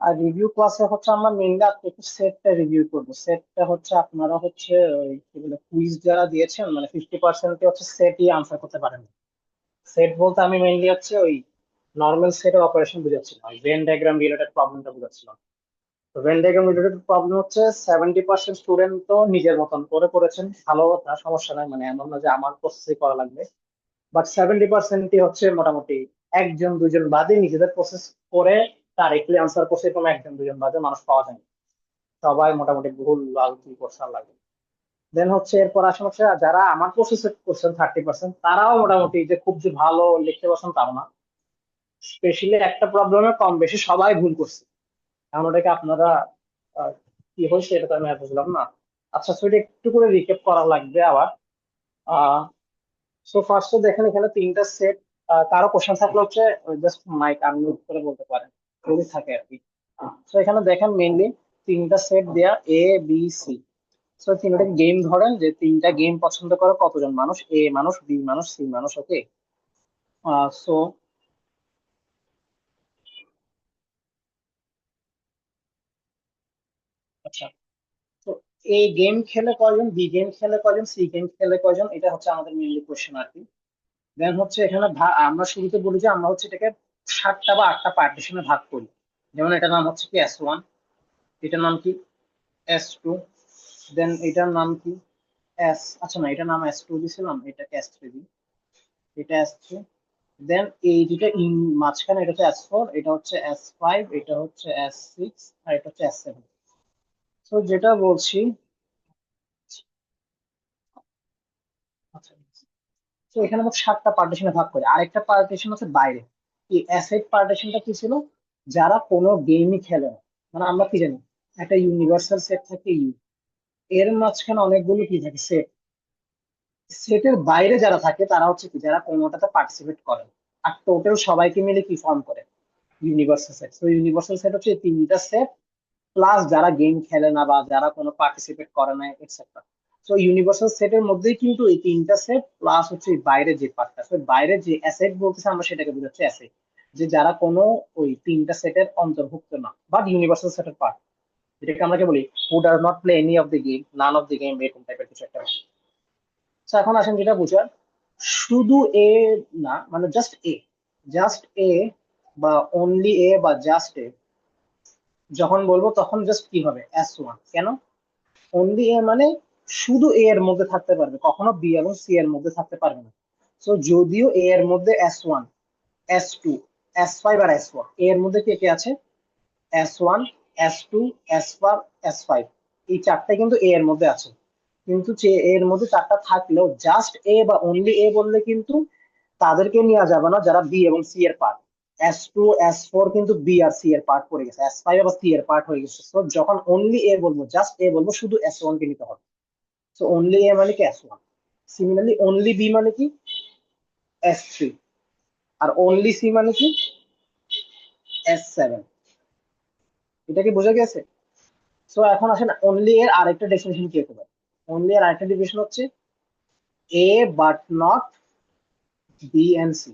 আর review ক্লাসে হচ্ছে আমরা মেইনলি আজকে একটু সেটটা রিভিউ করবো। সেটটা হচ্ছে আপনারা হচ্ছে ওই কি বলে কুইজ যারা দিয়েছেন মানে 50% হচ্ছে সেটই আনসার করতে পারেন। সেট বলতে আমি মেইনলি হচ্ছে ওই নর্মাল সেটের অপারেশন বুঝাচ্ছিলাম, ওই ভেন ডায়াগ্রাম রিলেটেড প্রবলেমটা বুঝাচ্ছিলাম। তো ভেন ডায়াগ্রাম রিলেটেড প্রবলেম হচ্ছে 70% স্টুডেন্ট তো নিজের মতন করে করেছেন, ভালো কথা, সমস্যা নাই, মানে এমন না যে আমার প্রসেসই করা লাগবে। বাট 70%ই হচ্ছে মোটামুটি একজন দুজন বাদে নিজেদের প্রসেস করে ডাইরেক্টলি আনসার করছে, এরকম একজন দুজন বাদে মানুষ পাওয়া যায় না। সবাই মোটামুটি ভুল ভাল কি করছে লাগে। দেন হচ্ছে এরপর আসলে হচ্ছে যারা আমার প্রসেস করছেন 30%, তারাও মোটামুটি যে খুব যে ভালো লিখতে পারছেন তাও না। স্পেশালি একটা প্রবলেমে কম বেশি সবাই ভুল করছে। এখন ওটাকে আপনারা আহ, কি হয়েছে এটা তো আমি আর বুঝলাম না। আচ্ছা, সেটা একটু করে রিকেপ করা লাগবে আবার। সো ফার্স্টে দেখেন এখানে তিনটা সেট। কারো কোশ্চেন থাকলে হচ্ছে জাস্ট মাইক আনমিউট করে বলতে পারেন যদি থাকে আর কি। তো এখানে দেখেন মেইনলি তিনটা সেট দেয়া, এ বি সি। সো তিনটা গেম ধরেন যে তিনটা গেম পছন্দ করে কতজন মানুষ, এ মানুষ, বি মানুষ, সি মানুষ, ওকে। সো আচ্ছা, তো এ গেম খেলে কয়জন, বি গেম খেলে কয়জন, সি গেম খেলে কয়জন, এটা হচ্ছে আমাদের মেইনলি কোশ্চেন আর কি। দেন হচ্ছে এখানে আমরা শুরুতে বলি যে আমরা হচ্ছে এটাকে 7টা বা 8টা পার্টিশনে ভাগ করি। যেমন এটার নাম হচ্ছে কি S1, এটার নাম কি S2, দেন এটার নাম কি আচ্ছা না, এটার নাম S2 দিছিলাম, এটাকে S3 দিই, এটা S3। দেন এই দুটো ইন মাঝখানে এটা হচ্ছে S4, এটা হচ্ছে S5, এটা হচ্ছে S6, আর এটা হচ্ছে S7। তো যেটা বলছি, আচ্ছা, তো এখানে মোট 7টা পার্টিশনে ভাগ করে, আরেকটা পার্টিশন হচ্ছে বাইরে। এই অ্যাসেট পার্টিশনটা কি ছিল, যারা কোনো গেমই খেলে না। মানে আমরা কি জানি, একটা ইউনিভার্সাল সেট থাকে ইউ, এর মাঝখানে অনেকগুলো কি থাকে সেট। সেটের বাইরে যারা থাকে তারা হচ্ছে কি, যারা কোনোটাতে পার্টিসিপেট করে। আর টোটাল সবাইকে মিলে কি ফর্ম করে ইউনিভার্সাল সেট। তো ইউনিভার্সাল সেট হচ্ছে এই তিনটা সেট প্লাস যারা গেম খেলে না বা যারা কোনো পার্টিসিপেট করে না এটসেট্রা। তো ইউনিভার্সাল সেটের মধ্যেই কিন্তু এই তিনটা সেট প্লাস হচ্ছে এই বাইরে যে পার্টটা, তো বাইরে যে অ্যাসেট বলতেছে আমরা সেটাকে বোঝাচ্ছি অ্যাসেট, যে যারা কোনো ওই তিনটা সেটের অন্তর্ভুক্ত না বাট ইউনিভার্সাল সেটের পার্ট, যেটাকে আমরা কি বলি who does not play any of the game, none of the game, এরকম টাইপের কিছু একটা। তো এখন আসেন যেটা বুঝার, শুধু এ না, মানে জাস্ট এ, জাস্ট এ বা অনলি এ বা জাস্ট এ যখন বলবো তখন জাস্ট কি হবে S1। কেন অনলি এ মানে শুধু এ এর মধ্যে থাকতে পারবে, কখনো বি এবং সি এর মধ্যে থাকতে পারবে না। তো যদিও এ এর মধ্যে S1, S2, S5 আর S4, এ এর মধ্যে কে কে আছে, S1, S2, S4, S5, এই চারটে কিন্তু এ এর মধ্যে আছে। কিন্তু যে এর মধ্যে চারটা থাকলেও জাস্ট এ বা অনলি এ বললে কিন্তু তাদেরকে নেওয়া যাবে না যারা বি এবং সি এর পার্ট। S2, S4 কিন্তু বি আর সি এর পার্ট পড়ে গেছে, S5 আবার সি এর পার্ট হয়ে গেছে। তো যখন অনলি এ বলবো, জাস্ট এ বলবো, শুধু S1 কে নিতে হবে। সো অনলি এ মানে কি S1, সিমিলারলি অনলি বি মানে কি S3, আর অনলি সি মানে কি S7। এটা কি বোঝা গেছে? সো এখন আসেন অনলি এর আরেকটা ডেফিনেশন কি হতে পারে। অনলি এর আরেকটা ডেফিনেশন হচ্ছে A but not B and C.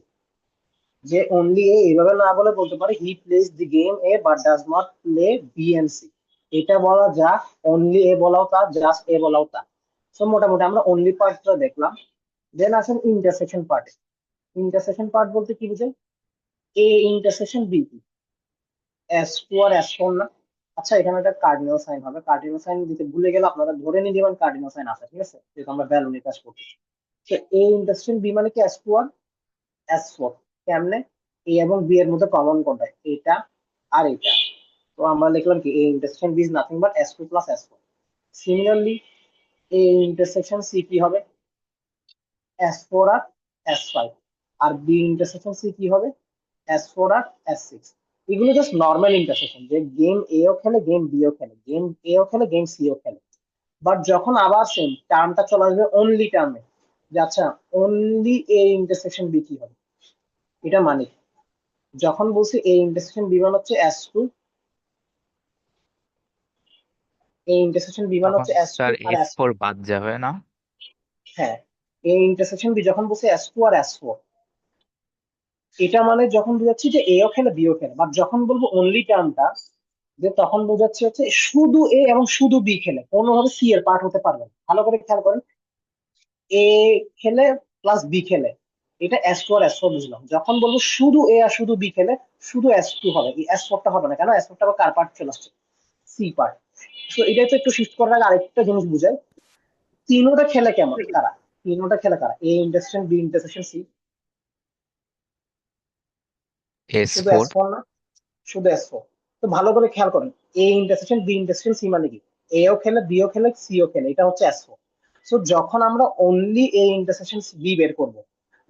যে অনলি এ এইভাবে না বলে বলতে পারে he plays the game A but does not play B and C. এটা বলা যা, অনলি এ বলাও তা, জাস্ট এ বলাও তা। সো মোটামুটি আমরা অনলি পার্টটা দেখলাম। দেন আসেন ইন্টারসেকশন পার্টে। ইন্টারসেকশন পার্ট বলতে কি বুঝেন, এ ইন্টারসেকশন বি কি S2 আর S4 না? আচ্ছা, এখানে একটা কার্ডিনাল সাইন হবে, কার্ডিনাল সাইন দিতে ভুলে গেলে আপনারা ধরে নিয়ে যাবেন কার্ডিনাল সাইন আছে, ঠিক আছে, যেহেতু আমরা ভ্যালু নিয়ে কাজ করছি। তো এ ইন্টারসেকশন বি মানে কি S2 আর S4। কেমনে, এ এবং বি এর মধ্যে কমন কোনটা, এটা আর এটা। তো আমরা লিখলাম কি A intersection B is nothing but S2 plus S4। Similarly A intersection C কি হবে, S4 আর S5। আর বি ইন্টারসেকশন সি কি হবে, S4 আর S6। এগুলো জাস্ট নর্মাল ইন্টারসেকশন, যে গেম এও খেলে, গেম বিও খেলে, গেম এও খেলে, গেম সিও খেলে। বাট যখন আবার সেম টার্মটা চলে আসবে অনলি টার্মে, যে আচ্ছা অনলি এ ইন্টারসেকশন বি কি হবে, এটা মানে কি? যখন বলছি এ ইন্টারসেকশন বি মান হচ্ছে S2, এ ইন্টারসেকশন বি মান তখন হচ্ছে S2 স্যার আর S4 S4। বাদ যাবে না? হ্যাঁ, এ ইন্টারসেকশন বি যখন বলছি S2 আর S4, এটা মানে যখন বুঝাচ্ছি যে এও খেলে বিও খেলে। বাট যখন বলবো অনলি টার্মটা, যে তখন বোঝাচ্ছে হচ্ছে শুধু এ এবং শুধু বি খেলে কোনোভাবে সি এর পার্ট হতে পারবে না। ভালো করে খেয়াল করেন, এ খেলে প্লাস বি খেলে, এটা এস টু আর এস ফোর বুঝলাম। যখন বলবো শুধু এ আর শুধু বি খেলে শুধু এস টু হবে, এই এস ফোরটা হবে না। কেন? এস ফোরটা আবার কার পার্ট চলে আসছে? C part. তো এটাই তো একটু শিফট করার আগে আরেকটা জিনিস বুঝাই, তিনোটা খেলে কেমন কারা, তিনোটা খেলে কারা, A intersection B intersection C, S শুধু এস ফোর ফোর না? শুধু এস ফোর। তো ভালো করে খেয়াল করেন, A intersection B intersection C মানে কি? এও খেলে বিও খেলে সিও খেলে, এটা হচ্ছে এস ফোর। সো যখন আমরা অনলি এ ইন্টারসেকশন বি বের করবো,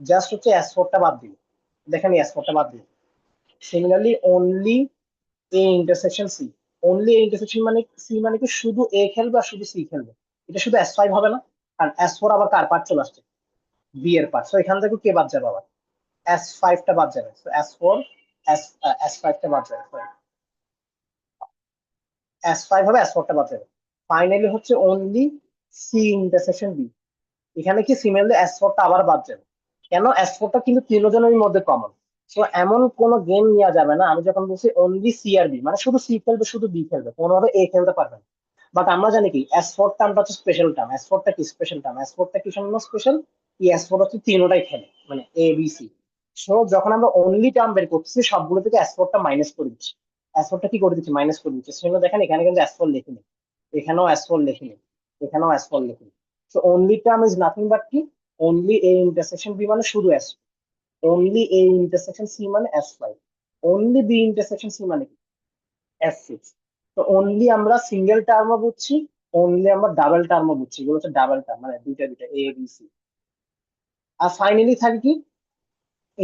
জাস্ট হচ্ছে এস ফোরটা বাদ দিই, দেখেন এস ফোরটা বাদ দিই। Similarly only A intersection C, only A intersection মানে সি মানে কি শুধু এ খেলবে আর শুধু সি খেলবে, এটা শুধু এস ফাইভ হবে না? কারণ এস ফোর আবার কার পার্ট চলে আসছে? বি এর পার্ট। সো এখান থেকে কে বাদ যাবে আবার? এস ফাইভটা বাদ যাবে। So S four, S S ফাইভটা বাদ যাবে, এস ফাইভ হবে, এস ফোরটা বাদ যাবে। ফাইনালি হচ্ছে অনলি সি ইন্টারসেকশন বি, এখানে কি সিমিলারলি এস ফোরটা আবার বাদ যাবে। কেন? এস ফোরটা কিন্তু তিনজনের মধ্যে কমন। তো এমন কোন গেম নেওয়া যাবে না, আমি যখন বলছি অনলি সি আর বি মানে শুধু সি খেলবে শুধু বি খেলবে, কোনোভাবে এ খেলতে পারবে না। বাট আমরা জানি কি এস ফোর টার্মটা হচ্ছে স্পেশাল টার্ম, এস ফোরটা কি স্পেশাল টার্ম, এস ফোরটা কি জন্য স্পেশাল? কি এস ফোর হচ্ছে তিনোটাই খেলে, মানে এ বি সি। সো যখন আমরা অনলি টার্ম বের করতেছি সবগুলো থেকে এস ফোরটা মাইনাস করে দিচ্ছি, এস ফোরটা কি করে দিচ্ছি? মাইনাস করে দিচ্ছি। সেজন্য দেখেন এখানে কিন্তু এস ফোর লিখিনি, এখানেও এস ফোর লিখিনি, এখানেও এস ফোর লিখিনি। So only term is nothing but কি? অনলি এ ইন্টারসেকশন বি মানে শুধু S, only A intersection C মানে S five, only B intersection C মানে কি? S six. তো অনলি আমরা সিঙ্গেল টার্মও বুঝছি, অনলি আমরা ডাবল টার্মও বুঝছি, এগুলো হচ্ছে ডাবল টার্ম মানে দুইটা দুইটা এ বি সি। আর ফাইনালি থাকে কি?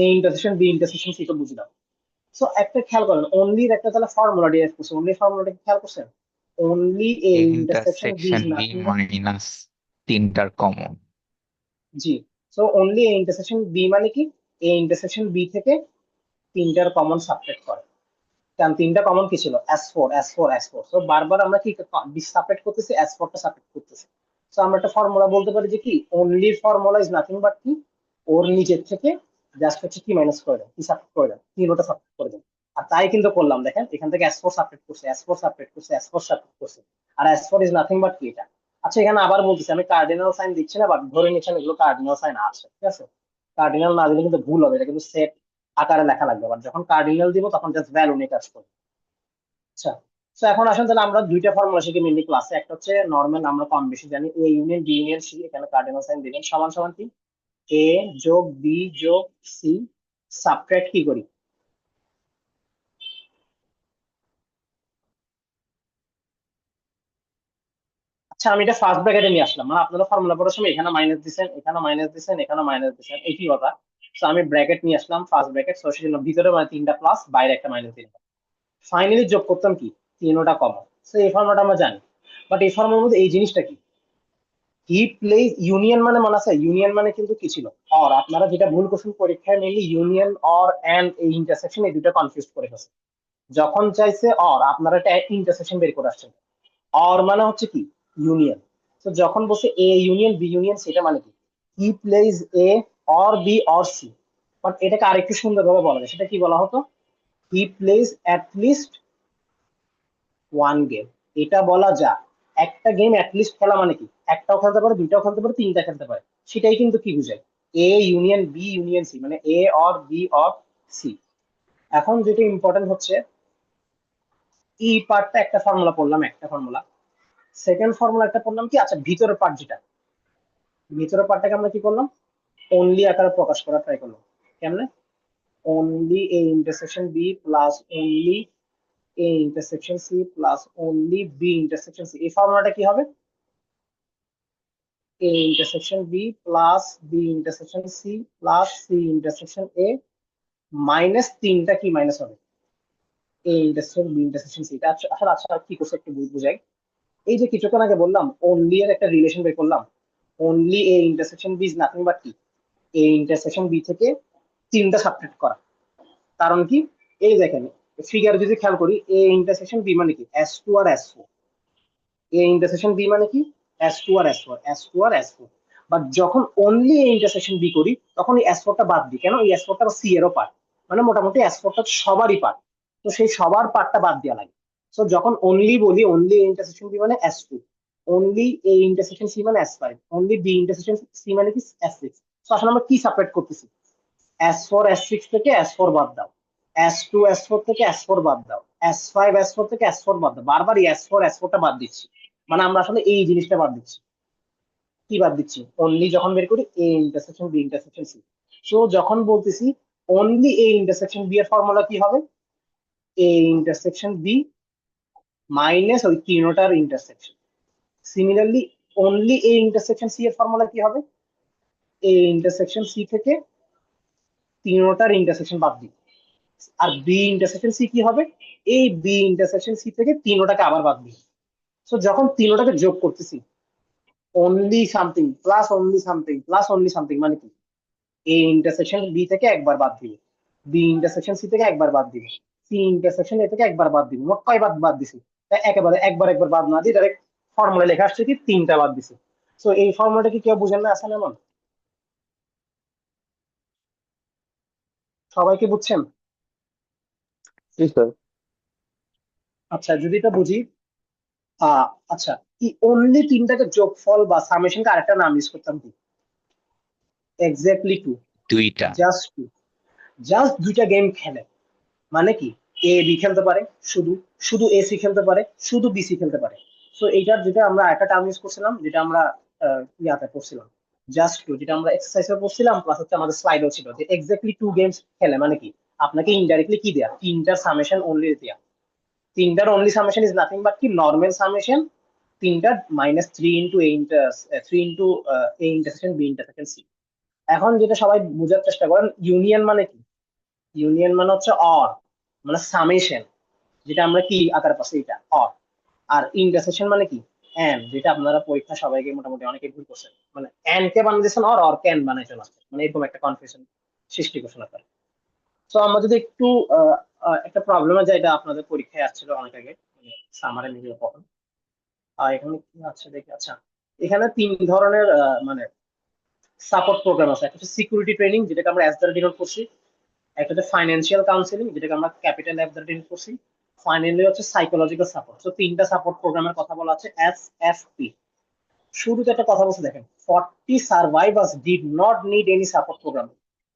A intersection B intersection C তো বুঝলাম। সো একটা খেয়াল করেন, অনলির একটা তাহলে ফর্মুলা ডিরাইভ করছে, অনলি ফর্মুলাটা খেয়াল করছেন? Only A A intersection B is intersection B nothing but, minus তিনটার কমন। জি। So only A intersection B মানে কি? এ ইন্টারসেকশন বি থেকে তিনটার কমন সাবট্রাক্ট করে। কারণ তিনটা কমন কি ছিল? S four S four S four. তো বারবার আমরা কি সাবট্রাক্ট করতেছি? এস ফোরটা সাবট্রাক্ট করতেছি। তো আমরা একটা ফর্মুলা বলতে পারি যে কি only formula is nothing but কি, ওর নিজের থেকে জাস্ট হচ্ছে কি মাইনাস করে দেন, কি সাবট্রাক্ট করে দেন, তিনোটা সাবট্রাক্ট করে দেন। আর তাই কিন্তু করলাম, দেখেন এখান থেকে এস ফোর সাবট্রাক্ট করছে, এস ফোর সাবট্রাক্ট করছে, এস ফোর সাবট্রাক্ট করছে। আর S four is nothing but কি এটা। আচ্ছা এখানে আবার বলতেছি, আমি কার্ডিনাল সাইন দিচ্ছি না, বাট ধরে নিচ্ছেন এগুলো কার্ডিনাল সাইন আছে, ঠিক আছে? কার্ডিনাল না দিলে কিন্তু ভুল হবে, এটা কিন্তু সেট আকারে লেখা লাগবে, বাট যখন কার্ডিনাল দিব তখন জাস্ট ভ্যালু নিয়ে কাজ করবে। আচ্ছা, তো এখন আসেন তাহলে আমরা দুইটা ফর্মুলা শিখি মেনলি ক্লাসে। একটা হচ্ছে নর্মাল, আমরা কম বেশি জানি, A union B union C, এখানে কার্ডিনাল সাইন দিবেন সমান সমান কি? এ যোগ বি যোগ সি, সাবট্রাক্ট কি করি? আচ্ছা আমি এটা ফার্স্ট ব্র্যাকেটে নিয়ে আসলাম, মানে আপনারা ফর্মুলা পড়ার সময় এখানে মাইনাস দিচ্ছেন, এখানে মাইনাস দিচ্ছেন, এখানে মাইনাস দিচ্ছেন, একই কথা। তো আমি ব্র্যাকেট নিয়ে আসলাম ফার্স্ট ব্র্যাকেট, তো সেজন্য ভিতরে মানে তিনটা প্লাস, বাইরে একটা মাইনাস দিলাম। ফাইনালি যোগ করতাম কি? তিনোটা কমন। তো এই ফর্মুলাটা আমরা জানি, বাট এই ফর্মুলার মধ্যে এই জিনিসটা কি? হি প্লেজ ইউনিয়ন মানে মনে আছে ইউনিয়ন মানে কিন্তু কি ছিল? অর। আপনারা যেটা ভুল করছেন পরীক্ষায় মেনলি ইউনিয়ন অর এন্ড এই ইন্টারসেকশন এই দুটো কনফিউজ করে ফেলছে। যখন চাইছে অর, আপনারা একটা ইন্টারসেকশন বের করে আসছেন। অর মানে হচ্ছে কি? ইউনিয়ন। তো যখন বসে এ ইউনিয়ন বি ইউনিয়ন, সেটা মানে কি? He plays A or B or C. But এটাকে আরেকটু সুন্দরভাবে বলা যায়, সেটা কি বলা হতো? He plays at least one game, এটা বলা যায়। একটা গেম অ্যাটলিস্ট খেলা মানে কি? একটাও খেলতে পারে, দুইটাও খেলতে পারে, তিনটা খেলতে পারে। সেটাই কিন্তু কি বুঝায়? A union B union C, মানে A or B or C. এখন যেটা ইম্পর্টেন্ট হচ্ছে, ই পার্টটা একটা ফর্মুলা পড়লাম, একটা ফর্মুলা। সেকেন্ড ফর্মুলা একটা পড়লাম কি? আচ্ছা ভিতরের পার্ট যেটা, ভিতরের পার্টটাকে আমরা কি করলাম? অনলি আকারে প্রকাশ করার ট্রাই করলাম। কেমনে? Only A intersection B plus only A intersection C plus only B intersection C. এই ফর্মুলাটা কি হবে? A intersection B plus B intersection C plus C intersection A minus তিনটা কি মাইনাস হবে? A intersection B intersection C। আচ্ছা আচ্ছা আচ্ছা, কি করছে একটু বুঝাই। এই যে কিছুক্ষণ আগে বললাম অনলি এর একটা রিলেশন বের করলাম, only A intersection B is nothing but কি? A intersection B থেকে তিনটা সাবট্রাক্ট করা। কারণ কি? এই দেখেন ফিগার যদি খেয়াল করি, A intersection B মানে কি? S2 আর S4। এ ইন্টারসেকশন বি মানে কি? এস টু আর এস ফোর, এস টু আর এস ফোর। বাট যখন অনলি এ ইন্টারসেকশন বি করি তখন এই এস ফোরটা বাদ দিই। কেন? এই এস ফোরটা সি এরও পার্ট, মানে মোটামুটি এস ফোরটা সবারই পার্ট। তো সেই সবার পার্টটা বাদ দেওয়া লাগে। সো যখন অনলি বলি, অনলি এ ইন্টারসেকশন বি মানে S2, only A intersection C মানে S5, only B intersection C মানে কি S6। তো আসলে আমরা কি সেপারেট করতেছি? S4 S6 থেকে S4 বাদ দাও, S2 S4 থেকে S4 বাদ দাও, S5 S4 থেকে S4 বাদ দাও, বারবার S4 টা বাদ দিচ্ছি। মানে আমরা আসলে এই জিনিসটা বাদ দিচ্ছি। কি বাদ দিচ্ছি? অনলি যখন বের করি A intersection B intersection C. So যখন বলতেছি অনলি এ ইন্টারসেকশন বি এর ফর্মুলা কি হবে? এ ইন্টারসেকশন বি মাইনাস ওই তিনোটার intersection. Similarly only A intersection C এর ফর্মুলা কি হবে? এ ইন্টারসেকশন সি থেকে তিনোটার ইন্টারসেকশন বাদ দিই। আর বি ইন্টারসেকশন সি কি হবে? এই বি ইন্টারসেকশন সি থেকে তিনোটাকে আবার বাদ দিই। সো যখন তিনোটাকে যোগ করতেছি, only something plus only something plus only something মানে কি? এ ইন্টারসেকশন বি থেকে একবার বাদ দিবে, বি ইন্টারসেকশন সি থেকে একবার বাদ দিবে, সি ইন্টারসেকশন এ থেকে একবার বাদ দিবে। মোট কয়বার বাদ দিছি? তাই একেবারে একবার বাদ না দিয়ে ডাইরেক্ট ফর্মুলা লেখা আসছে কি তিনটা বাদ দিছে। সো এই ফর্মুলাটা কি কেউ বুঝেন না? আসেন এমন সবাই কি বুঝছেন? জি স্যার। আচ্ছা, যদি এটা বুঝি, আচ্ছা, কি অনলি তিনটাকে যোগফল বা সামেশনকে আরেকটা নাম ইউজ করতাম কি? Exactly two. দুইটা। Just two. জাস্ট দুইটা গেম খেলে মানে কি? এ বি খেলতে পারে, শুধু শুধু এ সি খেলতে পারে, শুধু বি সি খেলতে পারে। সো এইটার যেটা আমরা একটা টার্ম ইউজ করছিলাম, যেটা আমরা ইয়াতে পড়ছিলাম, জাস্ট টু, যেটা আমরা এক্সারসাইজে পড়ছিলাম, প্লাস হচ্ছে আমাদের স্লাইডও ছিল, যে এক্স্যাক্টলি টু গেমস খেলে মানে কি? আপনাকে ইনডাইরেক্টলি কি দেয়া? তিনটার সামেশন অনলি দেয়া। তিনটার only summation is nothing but কি? নর্মাল সামেশন তিনটার minus three into A intersection B intersection C. এখন যেটা সবাই বোঝার চেষ্টা করেন, ইউনিয়ন মানে কি? ইউনিয়ন মানে হচ্ছে অর, মানে সামেশন, যেটা আমরা কি আকারে পাচ্ছি, এটা অর। আর ইন্টারসেকশন মানে কি? এন্ড, যেটা আপনারা পরীক্ষা সবাইকে মোটামুটি অনেকে ভুল করছেন, মানে এন্ড কে বানিয়েছেন অর, অর কেন বানাইছেন আসছে, মানে এরকম একটা কনফিউশন সৃষ্টি করছেন আপনারা। তো আমরা যদি একটু একটা প্রবলেম আছে, এটা আপনাদের পরীক্ষায় আসছিল অনেক আগে, মানে সামারে মিলিয়ে কখন। এখানে কি আছে দেখি। আচ্ছা, এখানে তিন ধরনের মানে সাপোর্ট প্রোগ্রাম আছে। একটা হচ্ছে সিকিউরিটি ট্রেনিং, যেটাকে আমরা এস দ্বারা ডিনোট করছি। একটা হচ্ছে ফাইন্যান্সিয়াল কাউন্সিলিং, যেটাকে আমরা ক্যাপিটাল এফ দ্বারা ডিনোট করছি। ফাইনালি হচ্ছে সাইকোলজিক্যাল সাপোর্ট। তো তিনটা সাপোর্ট প্রোগ্রামের কথা বলা আছে, SFP। শুরুতে একটা কথা বলছে দেখেন, 40 survivors did not need any support program.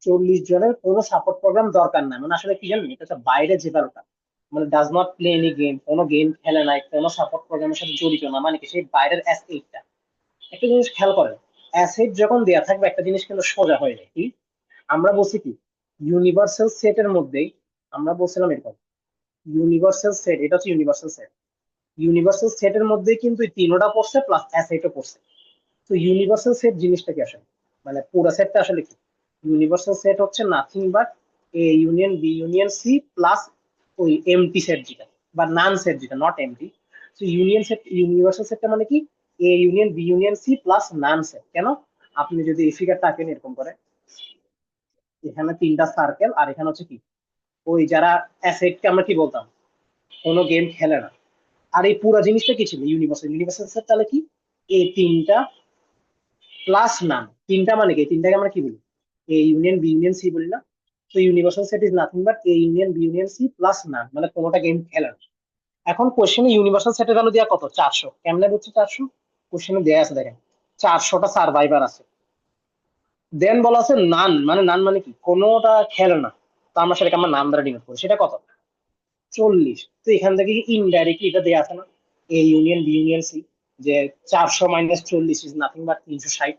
40 জনের কোনো সাপোর্ট প্রোগ্রাম দরকার নাই। মানে আসলে কি জানেন, এটা হচ্ছে বাইরে যে কারোটা, মানে does not play any game, কোনো গেম খেলে নাই, কোনো সাপোর্ট প্রোগ্রামের সাথে জড়িত না, মানে কি সেই বাইরের S8টা। একটা জিনিস খেয়াল করেন, অ্যাসেট যখন দেয়া থাকবে একটা জিনিস কিন্তু সোজা হয়ে যায় কি? আমরা বলছি কি, ইউনিভার্সাল সেটের মধ্যেই আমরা বলছিলাম এরকম, ইউনিভার্সাল সেট, এটা হচ্ছে ইউনিভার্সাল সেট। ইউনিভার্সাল সেটের মধ্যে কিন্তু এই তিনোটা পড়ছে প্লাস অ্যাসেটও পড়ছে। তো ইউনিভার্সাল সেট জিনিসটা কি আসলে, মানে পুরো সেটটা আসলে কি? ইউনিভার্সাল সেট হচ্ছে nothing but A union B union C plus ওই এমটি সেট যেটা, বা নান সেট যেটা, নট এমটি। তো ইউনিয়ন সেট, ইউনিভার্সাল সেটটা মানে কি? A union B union C plus none set. কেন? আপনি যদি এই ফিগারটা আঁকেন এরকম করে, এখানে তিনটা সার্কেল, আর এখানে হচ্ছে কি, ওই যারা অ্যাসেটকে আমরা কি বলতাম, কোনো গেম খেলে না। আর এই পুরো জিনিসটা কি ছিল? ইউনিভার্সাল। ইউনিভার্সাল সেট তাহলে কি? এই তিনটা প্লাস নাম। তিনটা মানে কি? এই তিনটাকে আমরা কি বলি? A union B union C বলি না? তো universal set is nothing but A union B union C plus none, মানে কোনোটা গেম খেলে না। এখন কোশ্চেনে ইউনিভার্সাল সেটের ভ্যালু দেওয়া কত? 400। কেমনে বুঝছে 400? কোশ্চেনে দেয়া আছে দেখেন, 400টা সার্ভাইভার আছে। দেন বলা আছে নান, মানে নান মানে কি? কোনোটা খেলে না। তো আমরা সেটাকে আমরা নাম দ্বারা ডিনোট করি, সেটা কত? 40। তো এখান থেকে ইনডাইরেক্টলি এটা দেওয়া আছে না, A union B union C, যে 400 মাইনাস 40 ইজ নাথিং বাট 360।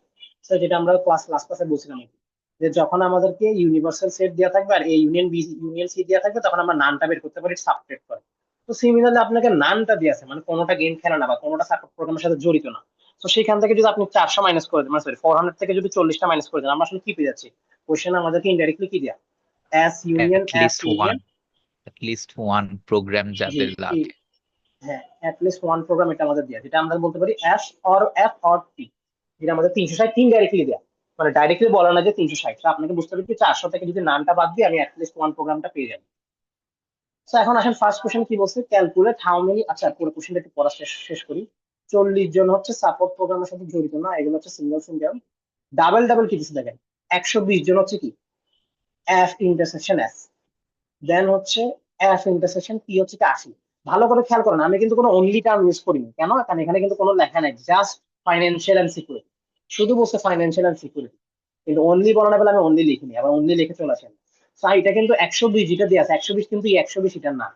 তো যেটা আমরা লাস্ট ক্লাসে বলছিলাম আর কি, যে যখন আমাদেরকে ইউনিভার্সাল সেট দেওয়া থাকবে আর A union B union C দেওয়া থাকবে, তখন আমরা নানটা বের করতে পারি সাবট্রাক্ট করে। তো সিমিলারলি আপনাকে নানটা দিয়ে আছে, মানে কোনোটা গেম খেলে না বা কোনোটা সাপোর্ট প্রোগ্রামের সাথে জড়িত না। তো সেখান থেকে যদি আপনি 400 মাইনাস করে দেন, মানে সরি 400 থেকে যদি 40টা মাইনাস করে দেন, আমরা আসলে কি পেয়ে যাচ্ছি? কোশ্চেন আমাদেরকে ইনডাইরেক্টলি কি দেয়া? S union S at least one, union. At least one program জি, যাদের লাগে। হ্যাঁ, অ্যাটলিস্ট ওয়ান প্রোগ্রাম এটা আমাদের দেয়া, যেটা আমরা বলতে পারি এস অর এফ অর টি, যেটা আমাদের 360 ইনডাইরেক্টলি দেয়া। মানে ডাইরেক্টলি বলা না যে 360। তো আপনাকে বুঝতে হবে কি 400 থেকে যদি নানটা বাদ দিই, আমি অ্যাটলিস্ট ওয়ান প্রোগ্রামটা পেয়ে যাবো। তো এখন আসেন ফার্স্ট কোশ্চেন কি বলছে, ক্যালকুলেট হাউ মেনি। আচ্ছা, পুরো কোশ্চেনটা একটু পড়া শেষ শেষ করি। 40 জন হচ্ছে সাপোর্ট প্রোগ্রামের সাথে জড়িত না, এগুলো হচ্ছে সিঙ্গেল সিঙ্গেল। ডাবল ডাবল কি দিচ্ছে দেখেন, 120 জন হচ্ছে কি এফ ইন্টারসেকশন এস। দেন হচ্ছে এফ ইন্টারসেকশন টি হচ্ছে কি 80। ভালো করে খেয়াল করেন, আমি কিন্তু কোনো অনলি টার্ম ইউজ করিনি। কেন? কারণ এখানে কিন্তু কোনো লেখা নাই, জাস্ট ফাইন্যান্সিয়াল এন্ড সিকিউরিটি, শুধু বলছে ফাইন্যান্সিয়াল এন্ড সিকিউরিটি, কিন্তু অনলি বলা না বলে আমি অনলি লিখিনি, আবার অনলি লিখে চলে আসেন। এটা কিন্তু 120 যেটা দিয়ে আছে 120, কিন্তু এই 120 এটা না,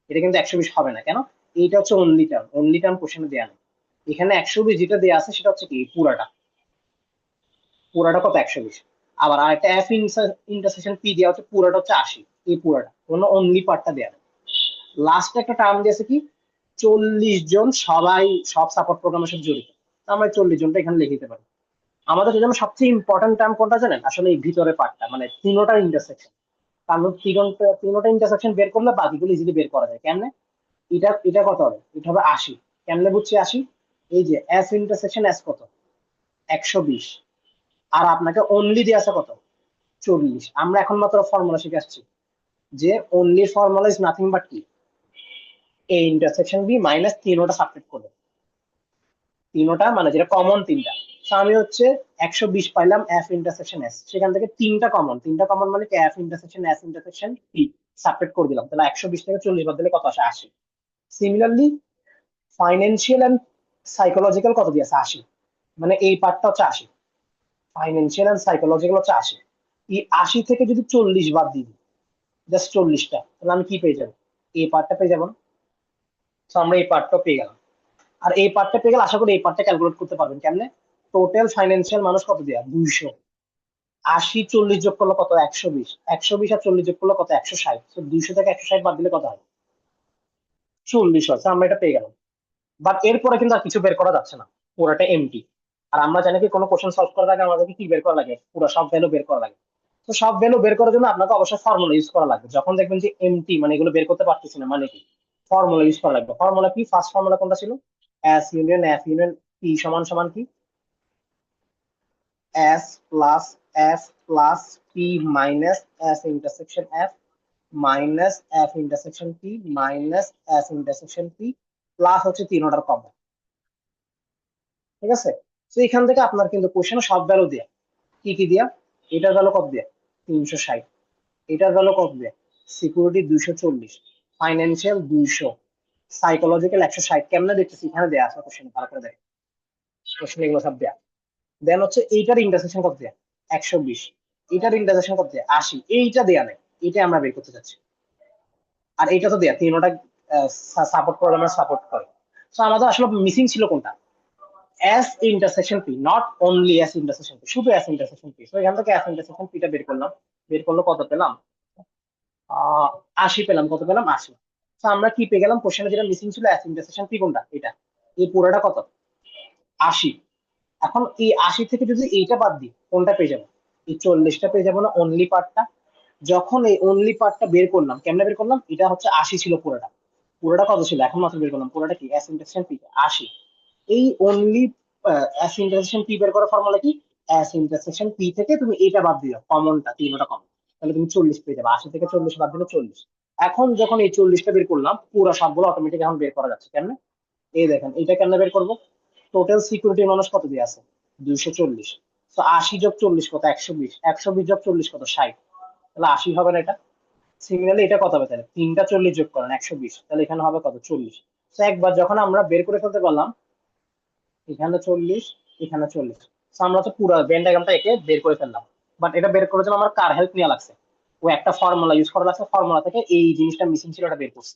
এটা কিন্তু 120 হবে না। কেন? এইটা হচ্ছে অনলি টার্ম, অনলি টার্ম কোশ্চেনে দেওয়া নেই। এখানে 120 যেটা দেওয়া আছে সেটা হচ্ছে কি পুরাটা, পুরাটা কত 120। আবার আরেকটা এফ ইন্টারসেকশন পি দেওয়া হচ্ছে পুরাটা হচ্ছে 80, এই পুরাটা কোনো অনলি পার্টটা দেওয়া নেই। লাস্ট একটা টার্ম দিয়েছে কি 40 জন, সবাই সব সাপোর্ট প্রোগ্রামের সাথে জড়িত। আমরা 40 জনটা এখানে লিখে দিতে পারি। আমাদের জন্য সবচেয়ে ইম্পর্টেন্ট টার্ম কোনটা জানেন? আসলে এই ভিতরে পার্টটা, মানে তিনোটার ইন্টারসেকশন। কারণ তিনোটা ইন্টারসেকশন বের করলে বাকিগুলো ইজিলি বের করা যায়। কেমনে? এটা এটা কত হবে? এটা হবে 80। কেমনে বুঝছি 80? এই যে এস ইন্টারসেকশন এস কত 120, আর আপনাকে অনলি দিয়ে আছে কত 40। আমরা এখন মাত্র ফর্মুলা শিখে আসছি যে only formula is nothing but কি এ ইন্টারসেকশন বি মাইনাস তিনোটা সাবট্রাক্ট করবে, তিনোটা মানে যেটা কমন তিনটা। তো আমি হচ্ছে 120 পাইলাম এফ ইন্টারসেকশন এস, সেখান থেকে তিনটা কমন মানে কি F intersection S intersection P subtract করে দিলাম, তাহলে 120 থেকে 40 বাদ দিলে কত আসে 80। সিমিলারলি ফাইন্যান্সিয়াল এন্ড সাইকোলজিক্যাল কত দিয়েছে 80, মানে এই পার্টটা হচ্ছে 80, ফাইন্যান্সিয়াল এন্ড সাইকোলজিক্যাল হচ্ছে 80। এই 80 থেকে যদি 40 বাদ দিই, জাস্ট 40টা, তাহলে আমি কি পেয়ে যাবো? এই পার্টটা পেয়ে যাবো না? তো আমরা এই পার্টটা পেয়ে গেলাম। আর এই পার্টটা পেয়ে গেলে আশা করি এই পার্টটা ক্যালকুলেট করতে পারবেন। কেমনে? টোটাল ফাইন্যান্সিয়াল মানুষ কত দেয়া 200, 80 40 যোগ করলে কত 120, 120 আর 40 যোগ করলে কত 160, তো 200 থেকে 160 বাদ দিলে কত হয় 40 হয়। তো আমরা এটা পেয়ে গেলাম। বাট এরপরে কিন্তু আর কিছু বের করা যাচ্ছে না, পুরোটা এমটি। আর আমরা জানি কি কোনো কোশ্চেন সলভ করার আগে আমাদেরকে কি বের করা লাগে? পুরো সব ভ্যালু বের করা লাগে। তো সব ভ্যালু বের করার জন্য আপনাকে অবশ্যই ফর্মুলা ইউজ করা লাগবে। যখন দেখবেন যে এমটি মানে এগুলো বের করতে পারতেছি না, মানে কি ফর্মুলা ইউজ করা লাগবে। ফর্মুলা কি? ফার্স্ট ফর্মুলা কোনটা ছিল? S union F union P সমান সমান কি S plus F plus P minus S intersection F minus F intersection P minus S intersection P plus হচ্ছে তিন অর্ডার কমন। ঠিক আছে? তো এখান থেকে আপনার কিন্তু কোশ্চেনে সব ভ্যালু দেয়া, কি কি দিয়া, এটার ভ্যালু কত দেয়া 360, এটার ভ্যালু কত দেয়া সিকিউরিটি 240, ফাইন্যান্সিয়াল 200, সাইকোলজিক্যাল 160। কেমনে দেখতেছি? এখানে দেয়া আছে কোশ্চেনে, ভালো করে দেখ, কোশ্চেন এগুলো সব দেয়া। দেন হচ্ছে এইটার ইন্টারসেকশন কত দেয়া 120, এটার ইন্টারসেকশন কত দেয়া 80, এইটা দেয়া নাই, এটা আমরা বের করতে চাচ্ছি। আর এইটা তো দেয়া তিনোটা সাপোর্ট প্রোগ্রামার সাপোর্ট করে। তো আমাদের আসলে মিসিং ছিল কোনটা? S intersection P, not only S intersection P, শুধু এস ইন্টারসেকশন পি। তো এখান থেকে এস ইন্টারসেকশন পিটা বের করলাম, বের করলে কত পেলাম? 80 পেলাম। কত পেলাম? 80। তো আমরা কি পেয়ে গেলাম? কোশ্চেনে যেটা মিসিং ছিল এস ইন্টারসেকশন পি কোনটা, এটা, এই পুরোটা কত 80। এখন এই 80 থেকে যদি এইটা বাদ দিই কোনটা পেয়ে যাবো? এই 40টা পেয়ে যাবো না, অনলি পার্টটা। যখন এই অনলি পার্টটা বের করলাম, কেমনে বের করলাম? এটা হচ্ছে 80 ছিল পুরোটা, পুরোটা কত ছিল এখন মাত্র বের করলাম, পুরোটা কি এস ইন্টারসেকশন পি 80। এই অনলি এস ইন্টারসেকশন পি বের করার ফর্মুলা কি? এস ইন্টারসেকশন পি থেকে তুমি এটা বাদ দিও, কমনটা তিনটা কমন, তাহলে তুমি 40 পেয়ে যাবে। 80 থেকে 40 বাদ দিলে 40। এখন যখন এই 40টা বের করলাম, পুরো সবগুলো অটোমেটিক এখন বের করা যাচ্ছে। কেমনে? এই দেখেন, এটা কেমনে বের করবো? টোটাল সিকিউরিটি মানুষ কত দিয়ে আছে 240, তো 80 যোগ 40 কত 120, 120 যোগ 40 কত 60, তাহলে 80 হবে না এটা? সিমিলারলি এটা কত হবে তাহলে? তিনটা 40 যোগ করেন 120, তাহলে এখানে হবে কত 40। তো একবার যখন আমরা বের করে ফেলতে পারলাম, এখানে 40 এখানে 40, আমরা তো পুরো ভেন ডায়াগ্রামটা একে বের করে ফেললাম। বাট এটা বের করার জন্য আমার কার হেল্প নেওয়া লাগছে? ও একটা ফর্মুলা ইউজ করা লাগছে, ফর্মুলা থেকে এই জিনিসটা মিসিং ছিল, এটা বের করছে।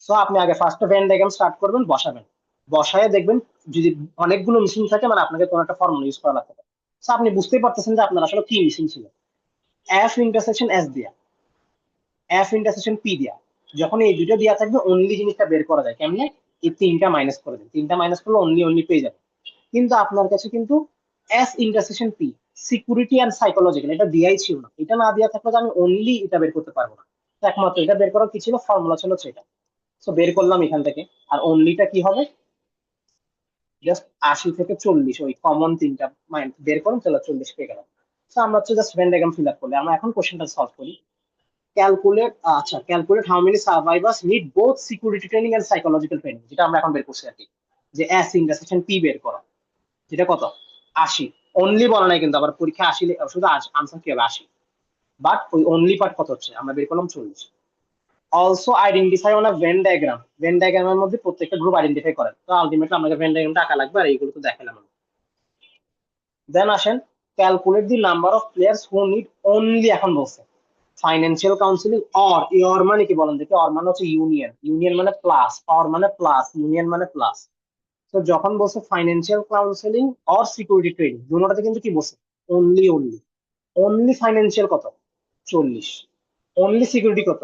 সো আপনি আগে ফার্স্ট ভেন ডায়াগ্রাম স্টার্ট করবেন, বসাবেন, বসায় দেখবেন যদি অনেকগুলো মিসিং থাকে মানে আপনাকে কোনো একটা ফর্মুলা ইউজ করা লাগতে পারে। সো আপনি বুঝতেই পারতেছেন যে আপনার আসলে কি মিসিং ছিল। এফ ইন্টারসেকশন এস দিয়া, এফ ইন্টারসেকশন পি দিয়া, যখন এই দুটো দেওয়া থাকবে অনলি জিনিসটা বের করা যায়। কেমনে? এই তিনটা মাইনাস করে দেন, তিনটা মাইনাস করলে অনলি অনলি পেয়ে যাবে। কিন্তু আপনার কাছে কিন্তু S intersection P security and psychological এটা দিয়াই ছিল না। এটা না দেওয়া থাকলে তো আমি অনলি এটা বের করতে পারবো না। তো একমাত্র এটা বের করার কি ছিল? ফর্মুলা ছিল সেটা। তো বের করলাম এখান থেকে। আর অনলিটা কি হবে? জাস্ট 80 থেকে 40, ওই কমন তিনটা বের করুন, তাহলে 40 পেয়ে গেলাম। তো আমরা হচ্ছে just Venn diagram fill up করলে আমরা এখন কোশ্চেনটা সলভ করি। ক্যালকুলেট, আচ্ছা, calculate how many survivors need both security training and psychological training, যেটা আমরা এখন বের করছি আর কি, যে এস ইন্টারসেকশন পি বের করা, যেটা কত 80। অনলি বলা নাই কিন্তু, আবার পরীক্ষা 80 শুধু আনসার কি হবে 80, বাট ওই অনলি পার্ট কত হচ্ছে আমরা বের করলাম 40। Also identify on a Venn diagram. Venn ডায়াগ্রামের মধ্যে প্রত্যেকটা গ্রুপ আইডেন্টিফাই করেন। তো আলটিমেটলি আমাকে ভেন ডায়াগ্রামটা আঁকা লাগবে, আর এইগুলো তো দেখালাম। দেন আসেন calculate the number of players who need only, এখন বলছে ফাইন্যান্সিয়াল কাউন্সিলিং অর, অর মানে কি বলেন দেখি? অর মানে হচ্ছে ইউনিয়ন, ইউনিয়ন মানে প্লাস, অর মানে প্লাস, ইউনিয়ন মানে প্লাস। তো যখন বলছে financial counselling or security trading, দুটোটাতে কিন্তু কি বলছে? Only, only. অনলি ফাইন্যান্সিয়াল কত? 40। অনলি সিকিউরিটি কত?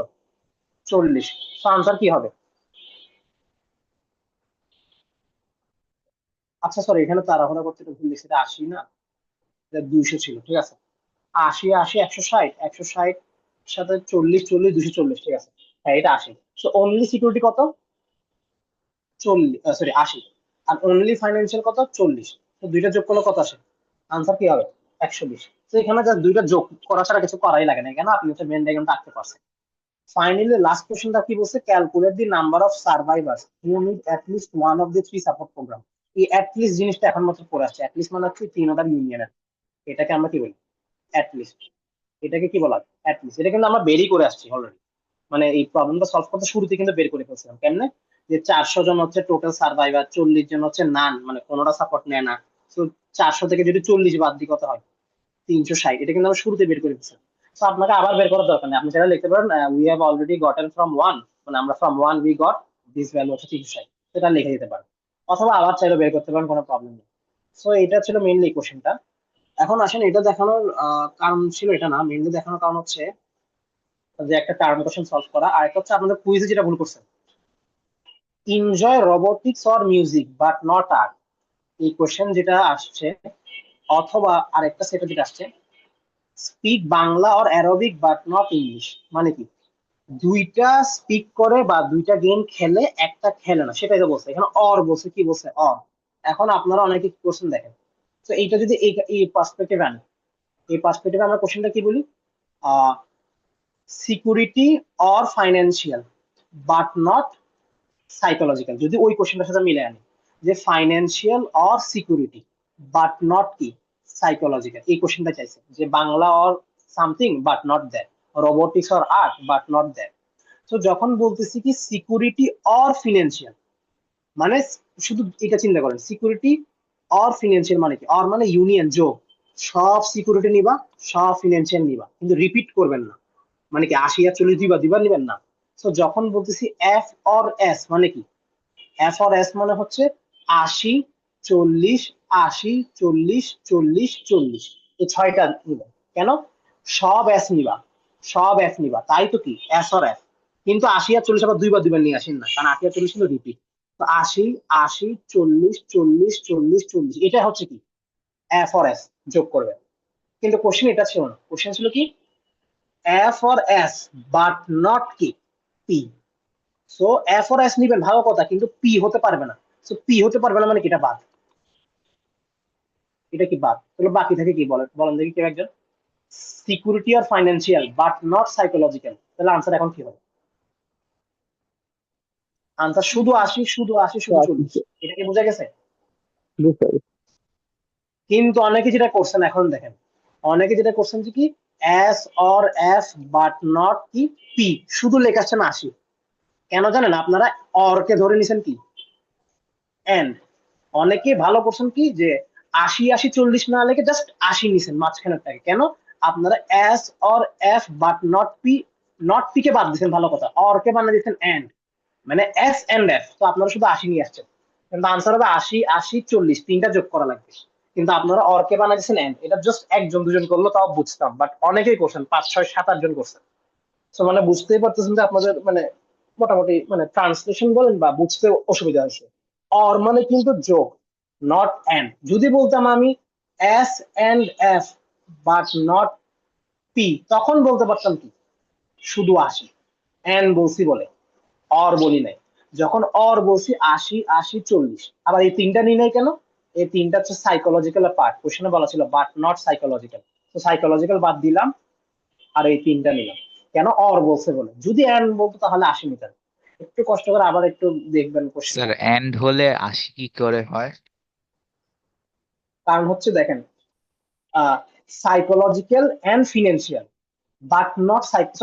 40। তো আনসার কি হবে? আচ্ছা সরি, এখানে তাড়াহুড়া করতে একটু ভুল লিখছি, এটা 80 না, এটা 200 ছিল, ঠিক আছে। 80 80 160, 160 সাথে 40 40 240, ঠিক আছে। হ্যাঁ, এটা 80। তো অনলি সিকিউরিটি কত? 40, সরি 80। আর অনলি ফাইন্যান্সিয়াল কত? 40। তো দুইটা যোগ করলে কত আসে? আনসার কি হবে? 120। তো এখানে যা দুইটা যোগ করা ছাড়া কিছু করাই লাগে না, কেন? আপনি হচ্ছে মেন ডায়াগ্রামটা আঁকতে পারছেন। ফাইনালি লাস্ট কোশ্চেনটা কি বলছে? Calculate the number of survivors who need at least one of the three support program. এই অ্যাট লিস্ট জিনিসটা এখন মাত্র পড়ে আসছে। অ্যাট লিস্ট মানে হচ্ছে 3টা ইউনিয়নের, এটাকে আমরা কি বলি? At least. এটাকে কি বলা হয়? At least. এটা কিন্তু আমরা বেরই করে আসছি অলরেডি, মানে এই প্রবলেমটা সলভ করতে শুরুতে কিন্তু বের করে ফেলছিলাম। কেমনে? যে 400 জন হচ্ছে টোটাল সার্ভাইভার, 40 জন হচ্ছে নান, মানে কোনোটা সাপোর্ট নেয় না। তো 400 থেকে যদি 40 বাদ দিই কত হয়? 360। এটা কিন্তু আমরা শুরুতে বের করে ফেলছিলাম। তো আপনাকে আবার বের করার দরকার নেই, আপনি সেটা লিখতে পারেন we have already gotten from one, মানে আমরা from one we got this value হচ্ছে 360, সেটা লিখে দিতে পারেন। অথবা আবার চাইলে বের করতে পারেন, কোনো প্রবলেম নেই। সো এটা ছিল মেইনলি কোশ্চেনটা। এখন আসেন, এটা দেখানোর কারণ ছিল এটা না, মেইনলি দেখানোর কারণ হচ্ছে যে একটা টার্ম কোশ্চেন সলভ করা, আর একটা হচ্ছে আপনাদের কুইজে যেটা ভুল করছেন, enjoy robotics or music but not art, এই কোশ্চেন যেটা আসছে। অথবা আরেকটা সেটা যেটা আসছে, speak Bangla or aerobic but not English, মানে কি? দুইটা স্পিক করে বা দুইটা গেম খেলে, একটা খেলে না, সেটাই তো বলছে। এখানে অর বলছে, কি বলছে? অর। এখন আপনারা অনেকে কি কোশ্চেন দেখেন, তো এইটা যদি এই পার্সপেক্টিভ আনি, এই পার্সপেক্টিভে আমরা কোশ্চেনটা কি বলি? Security or financial but not psychological, যদি ওই কোশ্চেনটার সাথে মিলে আনি, যে financial or security but not কি সাইকোলজিক্যাল, এই কোশ্চেনটা চাইছে যে Bangla or something but not that, robotics or art but not that. তো যখন বলতেছি কি সিকিউরিটি অর ফিনান্সিয়াল, মানে শুধু এটা চিন্তা করেন, সিকিউরিটি অর ফিনান্সিয়াল মানে কি? অর মানে ইউনিয়ন, যোগ। সব সিকিউরিটি নিবা, সব ফিনান্সিয়াল নিবা, কিন্তু রিপিট করবেন না। মানে কি 80 আর 40 দিবা, নিবেন না। তো যখন বলতেছি এফ অর এস মানে কি? এফ অর এস মানে হচ্ছে 80 40 80 40 40 40, এই ছয়টা নিবা। কেন? সব এস নিবা, সব এফ নিবা, তাই তো কি এস অর এফ। কিন্তু 80 আর 40 আবার দুইবার দুইবার নিয়ে আসেন না, কারণ 80 আর 40 কিন্তু রিপিট। তো 80 80 40 40 40 40, এটা হচ্ছে কি এফ অর এস, যোগ করবে। কিন্তু কোশ্চেন এটা ছিল না, কোশ্চেন ছিল কি F or S but not কি P. So F or S নিবেন, ভালো কথা, কিন্তু পি হতে পারবে না। সো পি হতে পারবে না মানে কি? এটা বাদ। এটা কি বাদ? তাহলে বাকি থাকে কি? বলেন বলেন দেখি কেউ একজন। সিকিউরিটি আর ফাইন্যান্সিয়াল বাট নট সাইকোলজিক্যাল, তাহলে আনসার এখন কি হবে? আনসার শুধু 80 শুধু 80 শুধু 40, এটা কি বোঝা গেছে? কিন্তু অনেকে যেটা করছেন, এখন দেখেন, অনেকে যেটা করছেন যে কি S or F but not কি পি, শুধু লেখা আসছে না 80। কেন জানেন? আপনারা অর কে ধরে নিছেন কি এন্ড। অনেকে ভালো করছেন কি যে 80 80 40 না লেখে জাস্ট 80 নিছেন মাঝখানেরটাকে। কেন? আপনারা S or F but not P, not P K বাদ দিচ্ছেন, ভালো কথা, অর কে বানিয়ে দিচ্ছেন এন্ড, মানে এস এন্ড এফ। তো আপনারা শুধু 80 নিয়ে আসছেন, কিন্তু আনসার হবে 80 80 40, তিনটা যোগ করা লাগবে। কিন্তু আপনারা অর কে বানিয়ে দিচ্ছেন এন্ড। এটা জাস্ট একজন দুজন করলো তাও বুঝতাম, বাট অনেকেই করছেন, 5 6 7 8 জন করছেন। তো মানে বুঝতেই পারতেছেন যে আপনাদের মানে মোটামুটি মানে ট্রান্সলেশন বলেন বা বুঝতে অসুবিধা হয়েছে। অর মানে কিন্তু যোগ, নট এন্ড। যদি বলতাম আমি S and F but not P, তখন বলতে পারতাম কি শুধু 80, এন্ড বলছি বলে, অর বলি নাই। যখন অর বলছি 80 80 40, আবার এই তিনটা নিই নাই কেন? এই তিনটা হচ্ছে সাইকোলজিক্যাল পার্ট, কোশ্চেনে বলা ছিল বাট নট সাইকোলজিক্যাল। তো সাইকোলজিক্যাল বাদ দিলাম, আর এই তিনটা নিলাম। কেন? অর বলছে বলে। যদি এন্ড বলতো তাহলে 80 নিতেন। একটু কষ্ট করে আবার একটু দেখবেন স্যার কোশ্চেনটা। এন্ড হলে 80 কি করে হয়? কারণ হচ্ছে দেখেন, psychological and financial, but not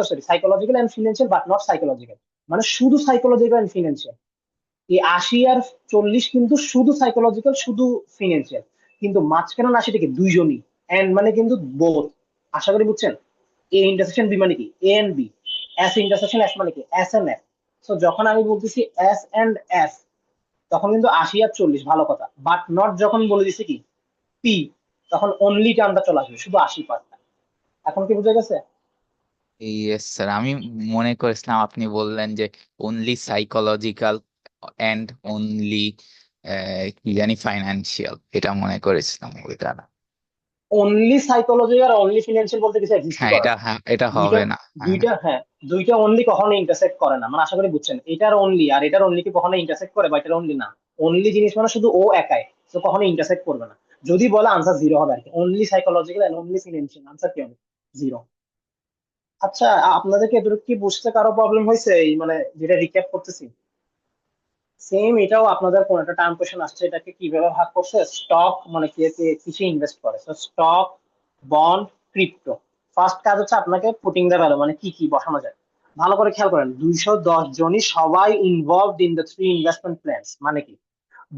sorry psychological and financial but not psychological, মানে শুধু সাইকোলজিক্যাল অ্যান্ড ফিনান্সিয়াল। এই 80 আর 40 কিন্তু শুধু সাইকোলজিক্যাল, শুধু ফিনান্সিয়াল, কিন্তু মাঝখানে 80 থেকে দুইজনই, এন্ড মানে কিন্তু বোথ। আশা করি বুঝছেন। এ ইন্টারসেকশন বি মানে কি A and B, S intersection S মানে কি এস এন্ড এস। তো যখন আমি বলতেছি এস এন্ড এস, তখন কিন্তু 80 আর 40 ভালো কথা, বাট নট যখন বলে দিছি কি পি, তখন অনলি টার্মটা চলে আসবে, শুধু 80 পার্টটা। এখন কি বুঝে গেছে? ইয়েস স্যার, আমি মনে করেছিলাম আপনি বললেন যে অনলি সাইকোলজিক্যাল এন্ড অনলি কি জানি ফাইন্যান্সিয়াল, এটা মনে করেছিলাম, ওইটা না। অনলি সাইকোলজি আর অনলি ফিনান্সিয়াল বলতে কিছু এক্সিস্টই হ্যাঁ, করে এটা না। হ্যাঁ, এটা দুইটা হবে না, হ্যাঁ। দুইটা হ্যাঁ, দুইটা অনলি কখনো ইন্টারসেক্ট করে না, মানে আশা করি বুঝছেন। এটার অনলি আর এটার অনলি কি কখনো ইন্টারসেক্ট করে, বা এটার অনলি না। অনলি জিনিস মানে শুধু ও একাই, তো কখনো ইন্টারসেক্ট করবে না। যদি বলে আনসার জিরো হবে আর কি, only psychological and only financial, answer কি হবে? জিরো। আচ্ছা, আপনাদেরকে এতটুকু কি বুঝতে কারো প্রবলেম হয়েছে? এই মানে যেটা রিক্যাপ করতেছি, সেম এটাও আপনাদের কোন একটা টার্ম কোশ্চেন আসছে, এটাকে কিভাবে ভাগ করছে, স্টক মানে কে কে কিসে ইনভেস্ট করে, স্টক, বন্ড, ক্রিপ্টো। ফার্স্ট কাজ হচ্ছে আপনাকে পুটিং দ্য ভ্যালু, মানে কি কি বসানো যায়। ভালো করে খেয়াল করেন, 210 জনই সবাই involved in the three investment plans, মানে কি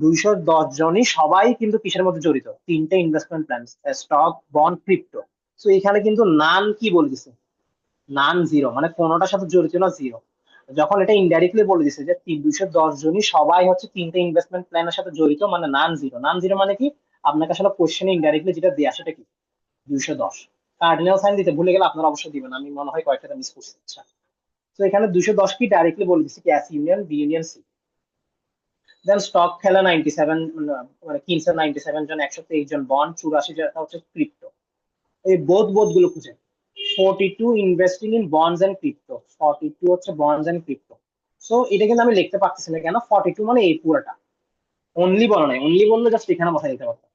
210 জনই সবাই কিন্তু কিসের মধ্যে জড়িত, তিনটে investment plan, stock, bond, crypto. তো এখানে কিন্তু নান কি বলে দিছে, নান জিরো, মানে কোনোটার সাথে জড়িত না, জিরো। যখন এটা ইনডাইরেক্টলি বলে দিছে যে 210 জনই সবাই হচ্ছে তিনটে ইনভেস্টমেন্ট প্ল্যানের সাথে জড়িত, মানে নান জিরো। নান জিরো মানে কি, আপনাকে আসলে কোশ্চেনে ইনডাইরেক্টলি যেটা দেয়া সেটা কি 210। কার্ডিনাল সাইন দিতে ভুলে গেলে আপনারা অবশ্যই দিবেন, আমি মনে হয় কয়েকটা মিস করছি। আচ্ছা, তো এখানে 210 কি ডাইরেক্টলি বলে দিচ্ছে কি S union B union C. Then stock খেলা 97, মানে কিনছে 97 জন, 123 জন বন্ড, 84 জন হচ্ছে ক্রিপ্টো। এই বোধ বোধ গুলো খুঁজে। 42 investing in bonds and crypto, 42 হচ্ছে বন্ডস এন্ড ক্রিপ্টো। সো এটা কিন্তু আমি লিখতে পারতেছি না কেন, 42 মানে এই পুরোটা। অনলি বলা নাই, অনলি বললে জাস্ট এখানে বসাই দিতে পারতাম,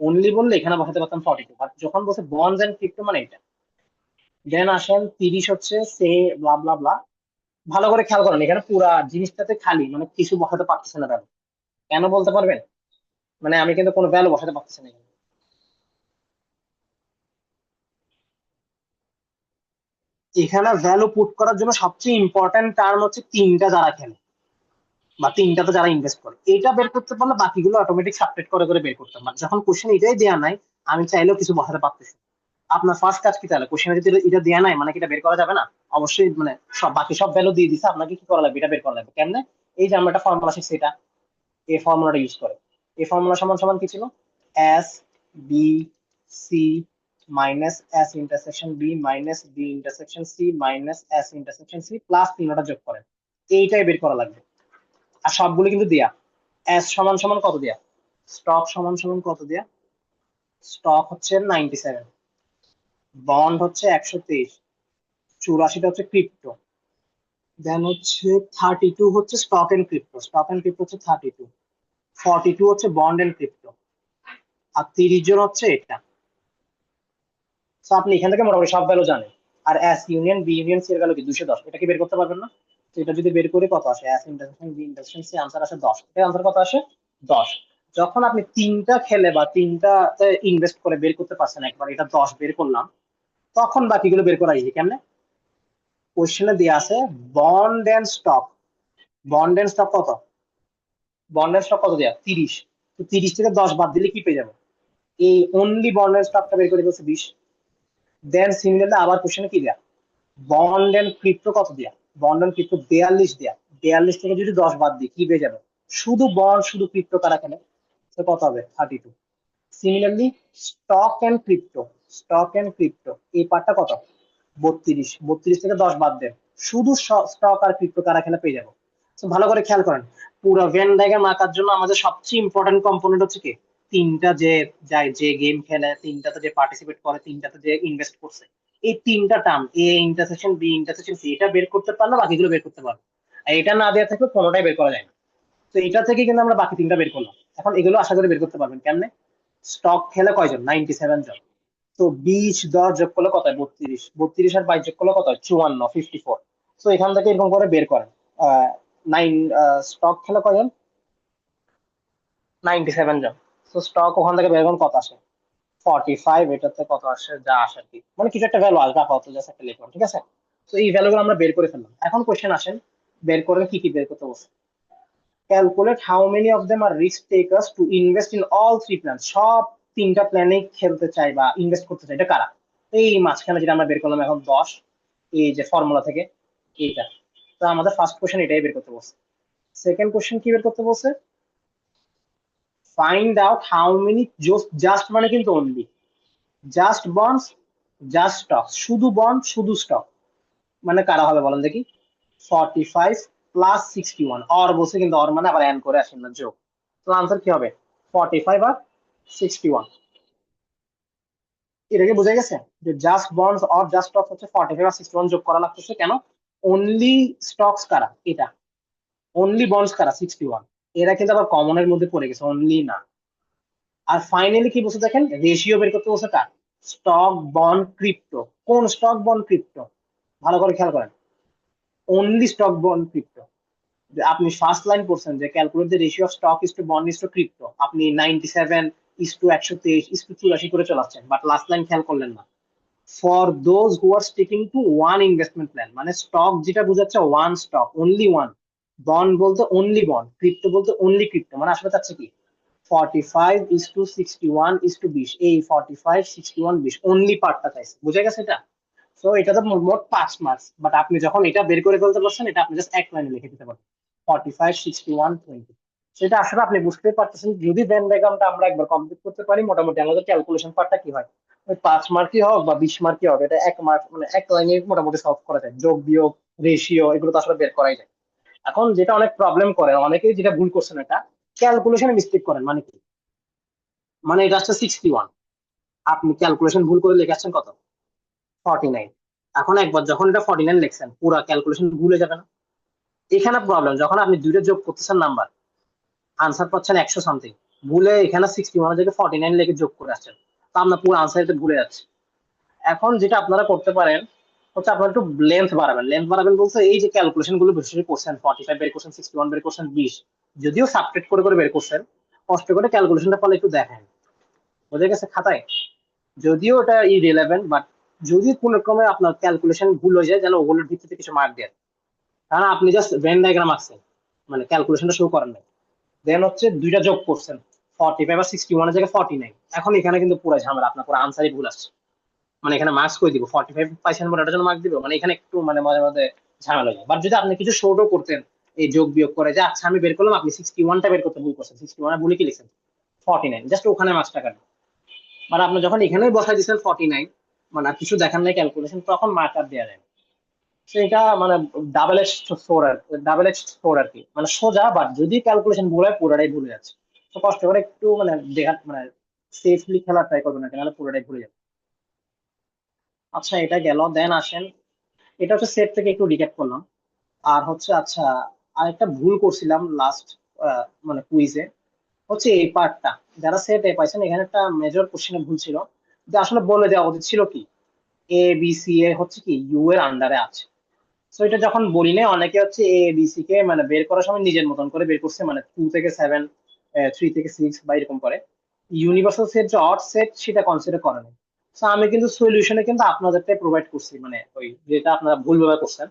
অনলি বললে এখানে বসাতে পারতাম 42, বাট যখন বলছে বন্ডস এন্ড ক্রিপ্টো মানে এটা। দেন আসেন 30 হচ্ছে সে ব্লা ব্লা ব্লা। ভালো করে খেয়াল করেন, এখানে পুরা জিনিসটাতে খালি, মানে কিছু বসাতে পারতেছে না ভ্যালু। কেন বলতে পারবেন? মানে আমি কিন্তু কোনো ভ্যালু বসাতে পারতেছি না এখানে। এখানে ভ্যালু পুট করার জন্য সবচেয়ে ইম্পর্টেন্ট টার্ম হচ্ছে তিনটা যারা খেলে, বা তিনটাতে যারা ইনভেস্ট করে, এটা বের করতে পারলে বাকিগুলো অটোমেটিক সাবট্রাক্ট করে করে বের করতে পারবে। যখন কোশ্চেন এটাই দেয়া নাই, আমি চাইলেও কিছু বসাতে পারতেছি। আপনার ফার্স্ট কাজ কি তাহলে, কোশ্চেনে যদি এটা দেয়া নাই মানে কি এটা বের করা যাবে না? অবশ্যই, মানে সব বাকি সব ভ্যালু দিয়ে দিছে, আপনাকে কি করা লাগবে, এটা বের করা লাগবে কেমনে? এই যে আমরা একটা ফর্মুলা শিখছি, এটা এই ফর্মুলাটা ইউজ করে। এই ফর্মুলা সমান সমান কি ছিল, S B C minus S intersection B minus B intersection C minus S intersection C plus তিনটা যোগ করেন। এইটাই বের করা লাগবে। আর সবগুলো কিন্তু দেয়া। এস সমান সমান কত দেয়া, স্টক সমান সমান কত দেয়া, স্টক হচ্ছে 97, বন্ড হচ্ছে 123, 84টা হচ্ছে ক্রিপ্টো। দেন হচ্ছে 32 হচ্ছে stock and crypto, stock and crypto হচ্ছে 32, 42 হচ্ছে বন্ড এন্ড ক্রিপ্টো, আর 30 জন হচ্ছে এটা। তো আপনি এখান থেকে মোটামুটি সব ভ্যালু জানেন। আর S union B union C এর ভ্যালু কি 210, এটা কি বের করতে পারবেন না? তো এটা যদি বের করে কত আসে, S intersection B intersection C, answer আসে 10। এটা আনসার কত আসে, 10। যখন আপনি তিনটা খেলে বা তিনটাতে ইনভেস্ট করে বের করতে পারছেন একবার, এটা 10 বের করলাম, তখন বাকিগুলো বের করা ইজি কেমনে? কোশ্চেনে দেওয়া আছে bond and stock, bond and stock কত, বন্ড এন্ড স্টক কত দেয়া 30, তো 30 থেকে 10 বাদ দিলে কি পেয়ে যাবো, এই অনলি বন্ড এন্ড স্টকটা বের করে ফেলছে 20। দেন সিমিলারলি আবার কোশ্চেনে কি দেয়া, বন্ড এন্ড ক্রিপ্টো কত দেয়া, বন্ড এন্ড ক্রিপ্টো 42 দেয়া, 42 থেকে যদি 10 বাদ দিই কি পেয়ে যাবে, শুধু বন্ড শুধু ক্রিপ্টো কারা কেনে, তো কত হবে 32। Similarly stock and crypto, stock and crypto এই পার্টটা কত, 32, 32 থেকে 10 বাদ দেন, শুধু স্টক আর ক্রিপ্টো কারা খেলে পেয়ে যাবো। তো ভালো করে খেয়াল করেন, পুরো ভেন ডায়াগ্রাম আঁকার জন্য আমাদের সবচেয়ে ইম্পর্টেন্ট কম্পোনেন্ট হচ্ছে কি, তিনটা যে যায় যে গেম খেলে, তিনটাতে যে পার্টিসিপেট করে, তিনটাতে যে ইনভেস্ট করছে, এই তিনটা term A intersection B intersection C, এটা বের করতে পারলে বাকিগুলো বের করতে পারবে। আর এটা না দেওয়া থাকলে কোনোটাই বের করা যায় না। তো এটা থেকে কিন্তু আমরা বাকি তিনটা বের করলাম। এখন এগুলো আশা করি বের করতে পারবেন কেমনে। স্টক খেলে কয়জন, 97 জন, তো 20 10 যোগ করলে কত হয় 32, 32 আর 22 যোগ করলে কত হয় 54, 54। তো এখান থেকে এরকম করে বের করেন। নাইন, স্টক খেলে কয়জন, 97 জন। তো স্টক ওখান থেকে বের করেন কত আসে, 45 এটাতে কত আসে যা আসে আর কি, মানে কিছু একটা ভ্যালু আসবে আপাতত, জাস্ট একটা লিখলাম, ঠিক আছে। তো এই ভ্যালুগুলো আমরা বের করে ফেললাম। এখন কোশ্চেন আসেন, বের করে কি কি বের করতে বলছে। Calculate how many of them are risk takers to invest in all three plan. সব তিনটা প্ল্যানে খেলতে চাই বা ইনভেস্ট করতে চাই, এটা কারা? এই মাঝখানে যেটা আমরা বের করলাম এখন 10, এই যে ফর্মুলা থেকে এইটা। তো আমাদের ফার্স্ট কোশ্চেন এটাই বের করতে বলছে। সেকেন্ড কোশ্চেন কি বের করতে বলছে, find out how many, just মানে কিন্তু only, just bonds, just stock, শুধু বন্ড শুধু স্টক, মানে কারা হবে বলেন দেখি। 45 প্লাস 61, অর বলছে কিন্তু, অর মানে আবার অ্যান করে আসেন না, যোগ। তো আনসার কি হবে, 45 আর 61। এটা কি বোঝা গেছে যে just bonds or just stock হচ্ছে 45 আর 61 যোগ করা লাগতেছে কেন? অনলি স্টকস কারা, এটা। অনলি বন্ডস কারা, 61। এরা কিন্তু আবার কমনের মধ্যে পড়ে গেছে, অনলি না। আর ফাইনালি কি বলছে দেখেন, রেশিও বের করতে বলছে কার, স্টক বন্ড ক্রিপ্টো। কোন স্টক বন্ড ক্রিপ্টো, ভালো করে খেয়াল করেন, অনলি স্টক বন্ড ক্রিপ্টো। আপনি ফার্স্ট লাইন করছেন যে calculate the ratio of stock is to bond is to crypto, আপনি 97 ইস টু 123 ইস টু 84 করে চলাচ্ছেন, বাট লাস্ট লাইন খেয়াল করলেন না। For those who are sticking to one investment plan, মানে stock যেটা বোঝাচ্ছে one stock, only one. Bond বলতে only bond, crypto বলতে অনলি ক্রিপ্টো, মানে আসলে চাচ্ছে কি 45 ইস টু 61 ইস টু 20, এই 45 61 20 অনলি পার্টটা চাইছে, বুঝে গেছে এটা। তো এটা তো মোট 5 মার্কস, বাট আপনি যখন এটা বের করে ফেলতে পারছেন, এটা আপনি জাস্ট এক লাইনে লিখে দিতে পারবেন, 45 61 20। সেটা আসলে আপনি বুঝতেই পারতেছেন, যদি ভেন ডায়াগ্রামটা আমরা একবার কমপ্লিট করতে পারি, মোটামুটি আমাদের ক্যালকুলেশন পার্টটা কি হয়, ওই 5 মার্কই হোক বা 20 মার্কই হোক, এটা 1 মার্ক মানে এক লাইনে মোটামুটি সলভ করা যায়, যোগ বিয়োগ রেশিও এগুলো তো আসলে বের করাই যায়। এখন যেটা অনেক প্রবলেম করে, অনেকেই যেটা ভুল করছেন, এটা ক্যালকুলেশনে মিস্টেক করেন। মানে কি, মানে এটা হচ্ছে 61, আপনি ক্যালকুলেশন ভুল করে লিখে আসছেন কত, 49। এখন একবার যখন এটা 49 লিখছেন, পুরো ক্যালকুলেশন ভুলে যাবে না? এখানে প্রবলেম, যখন আপনি দুইটা যোগ করতেছেন নাম্বার, আনসার পাচ্ছেন 100 সামথিং, ভুলে এখানে 61 থেকে 49 লিখে যোগ করে আসছেন, তো আপনার পুরো আনসার এটা ভুলে যাচ্ছে। এখন যেটা আপনারা করতে পারেন হচ্ছে, আপনারা একটু লেন্থ বাড়াবেন। লেন্থ বাড়াবেন বলতে, এই যে ক্যালকুলেশন গুলো বেশি বেশি করছেন, 45 বের করছেন, 61 বের করছেন, 20, যদিও সাবট্রাক্ট করে করে বের করছেন, কষ্ট করে ক্যালকুলেশনটা পারলে একটু দেখেন, বোঝা গেছে খাতায়। যদিও এটা ইরেলেভেন্ট, বাট যদি কোনো ক্রমে আপনার ক্যালকুলেশন ভুল হয়ে যায়, যেন ওগুলোর ভিত্তিতে কিছু মার্ক দেন। কারণ আপনি জাস্ট ভেন ডায়াগ্রাম আঁকছেন, মানে ক্যালকুলেশনটা শুরু করেন নাই। দেন হচ্ছে দুইটা যোগ করছেন, 45 আর 61 জায়গায় 49। এখন এখানে কিন্তু পুরো ঝামেলা, আপনার পুরো আনসারই ভুল আসছে। মানে এখানে মার্কস করে দিব, 45 পাইছেন বলে এটার জন্য মার্ক দিব, মানে এখানে একটু মানে মাঝে মাঝে ঝামেলা হয়ে যায়। বাট যদি আপনি কিছু শর্টও করতেন, এই যোগ বিয়োগ করে যে আচ্ছা আমি বের করলাম, আপনি 61টা বের করতে ভুল করছেন, 61 ভুলে কি লিখছেন 49, জাস্ট ওখানে মার্কসটা কাটবেন। মানে আপনি যখন এখানেই বসাই দিচ্ছেন 49, মানে আর কিছু দেখার নাই ক্যালকুলেশন, তখন মার্কার দেওয়া যায় না। সেটা মানে ডাবল এক্স সোর আর ডাবল এক্স সোর আর কি, মানে সোজা, বাট যদি ক্যালকুলেশন ভুল হয় পুরোটাই ভুলে যাচ্ছে। তো কষ্ট করে একটু মানে দেখা মানে সেফলি খেলার ট্রাই করবেন না, নাহলে পুরোটাই ভুলে যাবে। আচ্ছা এটা গেল, দেন আসেন, এটা হচ্ছে সেট থেকে একটু রিক্যাপ করলাম। আর হচ্ছে আচ্ছা, আরেকটা ভুল করছিলাম লাস্ট মানে কুইজে, হচ্ছে এই পার্টটা, যারা সেট এ পাইছেন, এখানে একটা মেজর কোশ্চেনে ভুল ছিল, যে আসলে বলে দেওয়া উচিত ছিল কি এ বি সি এ হচ্ছে কি ইউ এর আন্ডারে আছে। তো এটা যখন বলি না, অনেকে হচ্ছে এ বি সি কে মানে বের করার সময় নিজের মতন করে বের করছে, মানে 2 থেকে 7, 3 থেকে 6 বা এরকম করে। ইউনিভার্সাল সেট যে অড সেট সেটা কনসিডার করে না। তো আমি কিন্তু সলিউশনে কিন্তু আপনাদেরটাই প্রোভাইড করছি, মানে ওই যেটা আপনারা ভুলভাবে করছেন,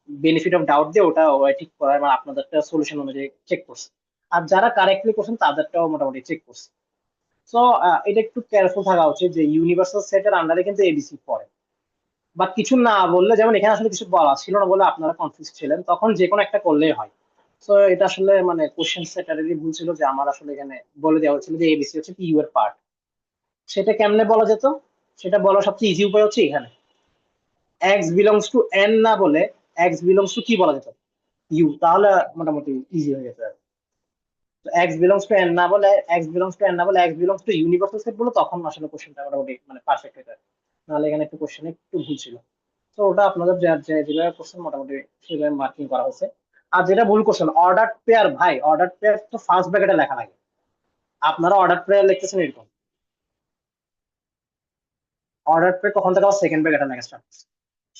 বেনিফিট অফ ডাউট দিয়ে ওটা ওই ঠিক করার, মানে আপনাদেরটা সলিউশন অনুযায়ী চেক করছে। আর যারা কারেক্টলি করছেন তাদেরটাও মোটামুটি চেক করছে। তো এটা একটু কেয়ারফুল থাকা উচিত যে ইউনিভার্সাল সেটের আন্ডারে কিন্তু এবিসি পড়ে, বা কিছু না বললে, যেমন এখানে আসলে কিছু বলা ছিল না বলে আপনারা কনফিউজ ছিলেন, তখন যে কোনো একটা করলেই হয়। তো এটা আসলে মানে কোশ্চেন সেটারই ভুল ছিল, যে আমার আসলে এখানে বলে দেওয়া হচ্ছিল যে এবিসি হচ্ছে কি ইউ এর পার্ট। সেটা কেমনে বলা যেত, সেটা বলার সবচেয়ে ইজি উপায় হচ্ছে এখানে এক্স বিলংস টু এন না বলে এক্স বিলংস টু কি বলা যেত, ইউ, তাহলে মোটামুটি ইজি হয়ে যেত। এক্স বিলংস টু এন না বলে x belongs to universal set বলে, তখন আসলে কোশ্চেনটা মোটামুটি মানে পারফেক্ট হয়ে যায়। নাহলে এখানে একটু কোশ্চেনে একটু ভুল ছিল। তো ওটা আপনাদের যেভাবে কোশ্চেন মোটামুটি সেভাবে মার্কিং করা হয়েছে। আর যেটা ভুল কোশ্চেন অর্ডার পেয়ার, ভাই অর্ডার পেয়ার তো ফার্স্ট ব্র্যাকেটে লেখা লাগে, আপনারা অর্ডার পেয়ার লিখতেছেন এরকম, অর্ডার পেয়ার কখন থেকে সেকেন্ড ব্র্যাকেটে লেখা স্টার্ট,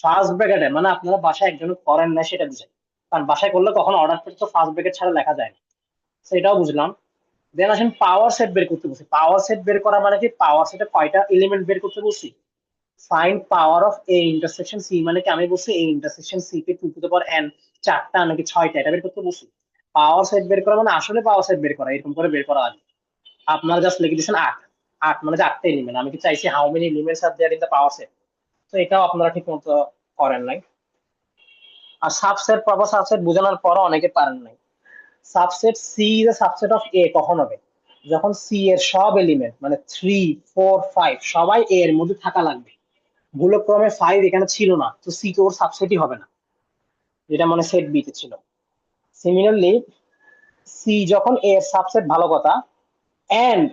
ফার্স্ট ব্র্যাকেটে, মানে আপনারা বাসায় একজন করেন না সেটা বুঝাই। কারণ বাসায় করলে কখন অর্ডার পেয়ার তো ফার্স্ট ব্র্যাকেট ছাড়া লেখা যায় না, সেটাও বুঝলাম। দেন আসেন পাওয়ার সেট বের করতে বলছি। পাওয়ার সেট বের করা মানে কি, পাওয়ার সেটে কয়টা এলিমেন্ট বের করতে বলছি। Find power of A intersection C, মানে কি আমি বলছি এ ইন্টারসেকশন সি কে 2 টু দি পাওয়ার n চারটা নাকি ছয়টা এটা বের করতে বলছি। পাওয়ার সেট বের করা মানে আসলে পাওয়ার সেট বের করা, এরকম করে বের করা আগে। আপনারা জাস্ট লিখে দিয়েছেন 8, 8 মানে যে 8টা এলিমেন্ট, আমি কি চাইছি how many elements are there in the power set. তো এটাও আপনারা ঠিক মতো করেন নাই। আর সাবসেট, প্রপার সাবসেট বোঝানোর পরও অনেকে পারেন নাই। Subset C is A subset of A কখন হবে, যখন সি এর সব এলিমেন্ট মানে 3, 4, 5 সবাই এ এর মধ্যে থাকা লাগবে। ভুলক্রমে 5 এখানে ছিল না, তো সি তো ওর সাবসেটই হবে না, যেটা মানে সেট বি তে ছিল। সিমিলারলি সি যখন এ এর সাবসেট ভালো কথা, and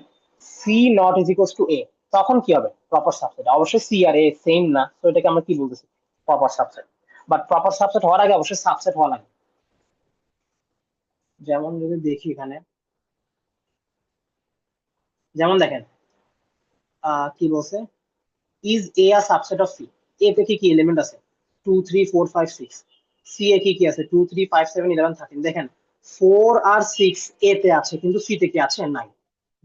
C not is equals to A, তখন কি হবে প্রপার সাবসেট। অবশ্যই সি আর এ সেম না, তো এটাকে আমরা কি বলতেছি proper subset. But proper subset হওয়ার আগে অবশ্যই সাবসেট হওয়া লাগে। যেমন যদি দেখি এখানে, যেমন দেখেন কি বলছে, is A a subset of C. A তে কি কি এলিমেন্ট আছে, 2, 3, 4, 5, 6। সি এ কি কি আছে, 2, 3, 5, 7, 11, 13। দেখেন 4 আর 6 এ তে আছে, কিন্তু সি তে কি আছে, নাই।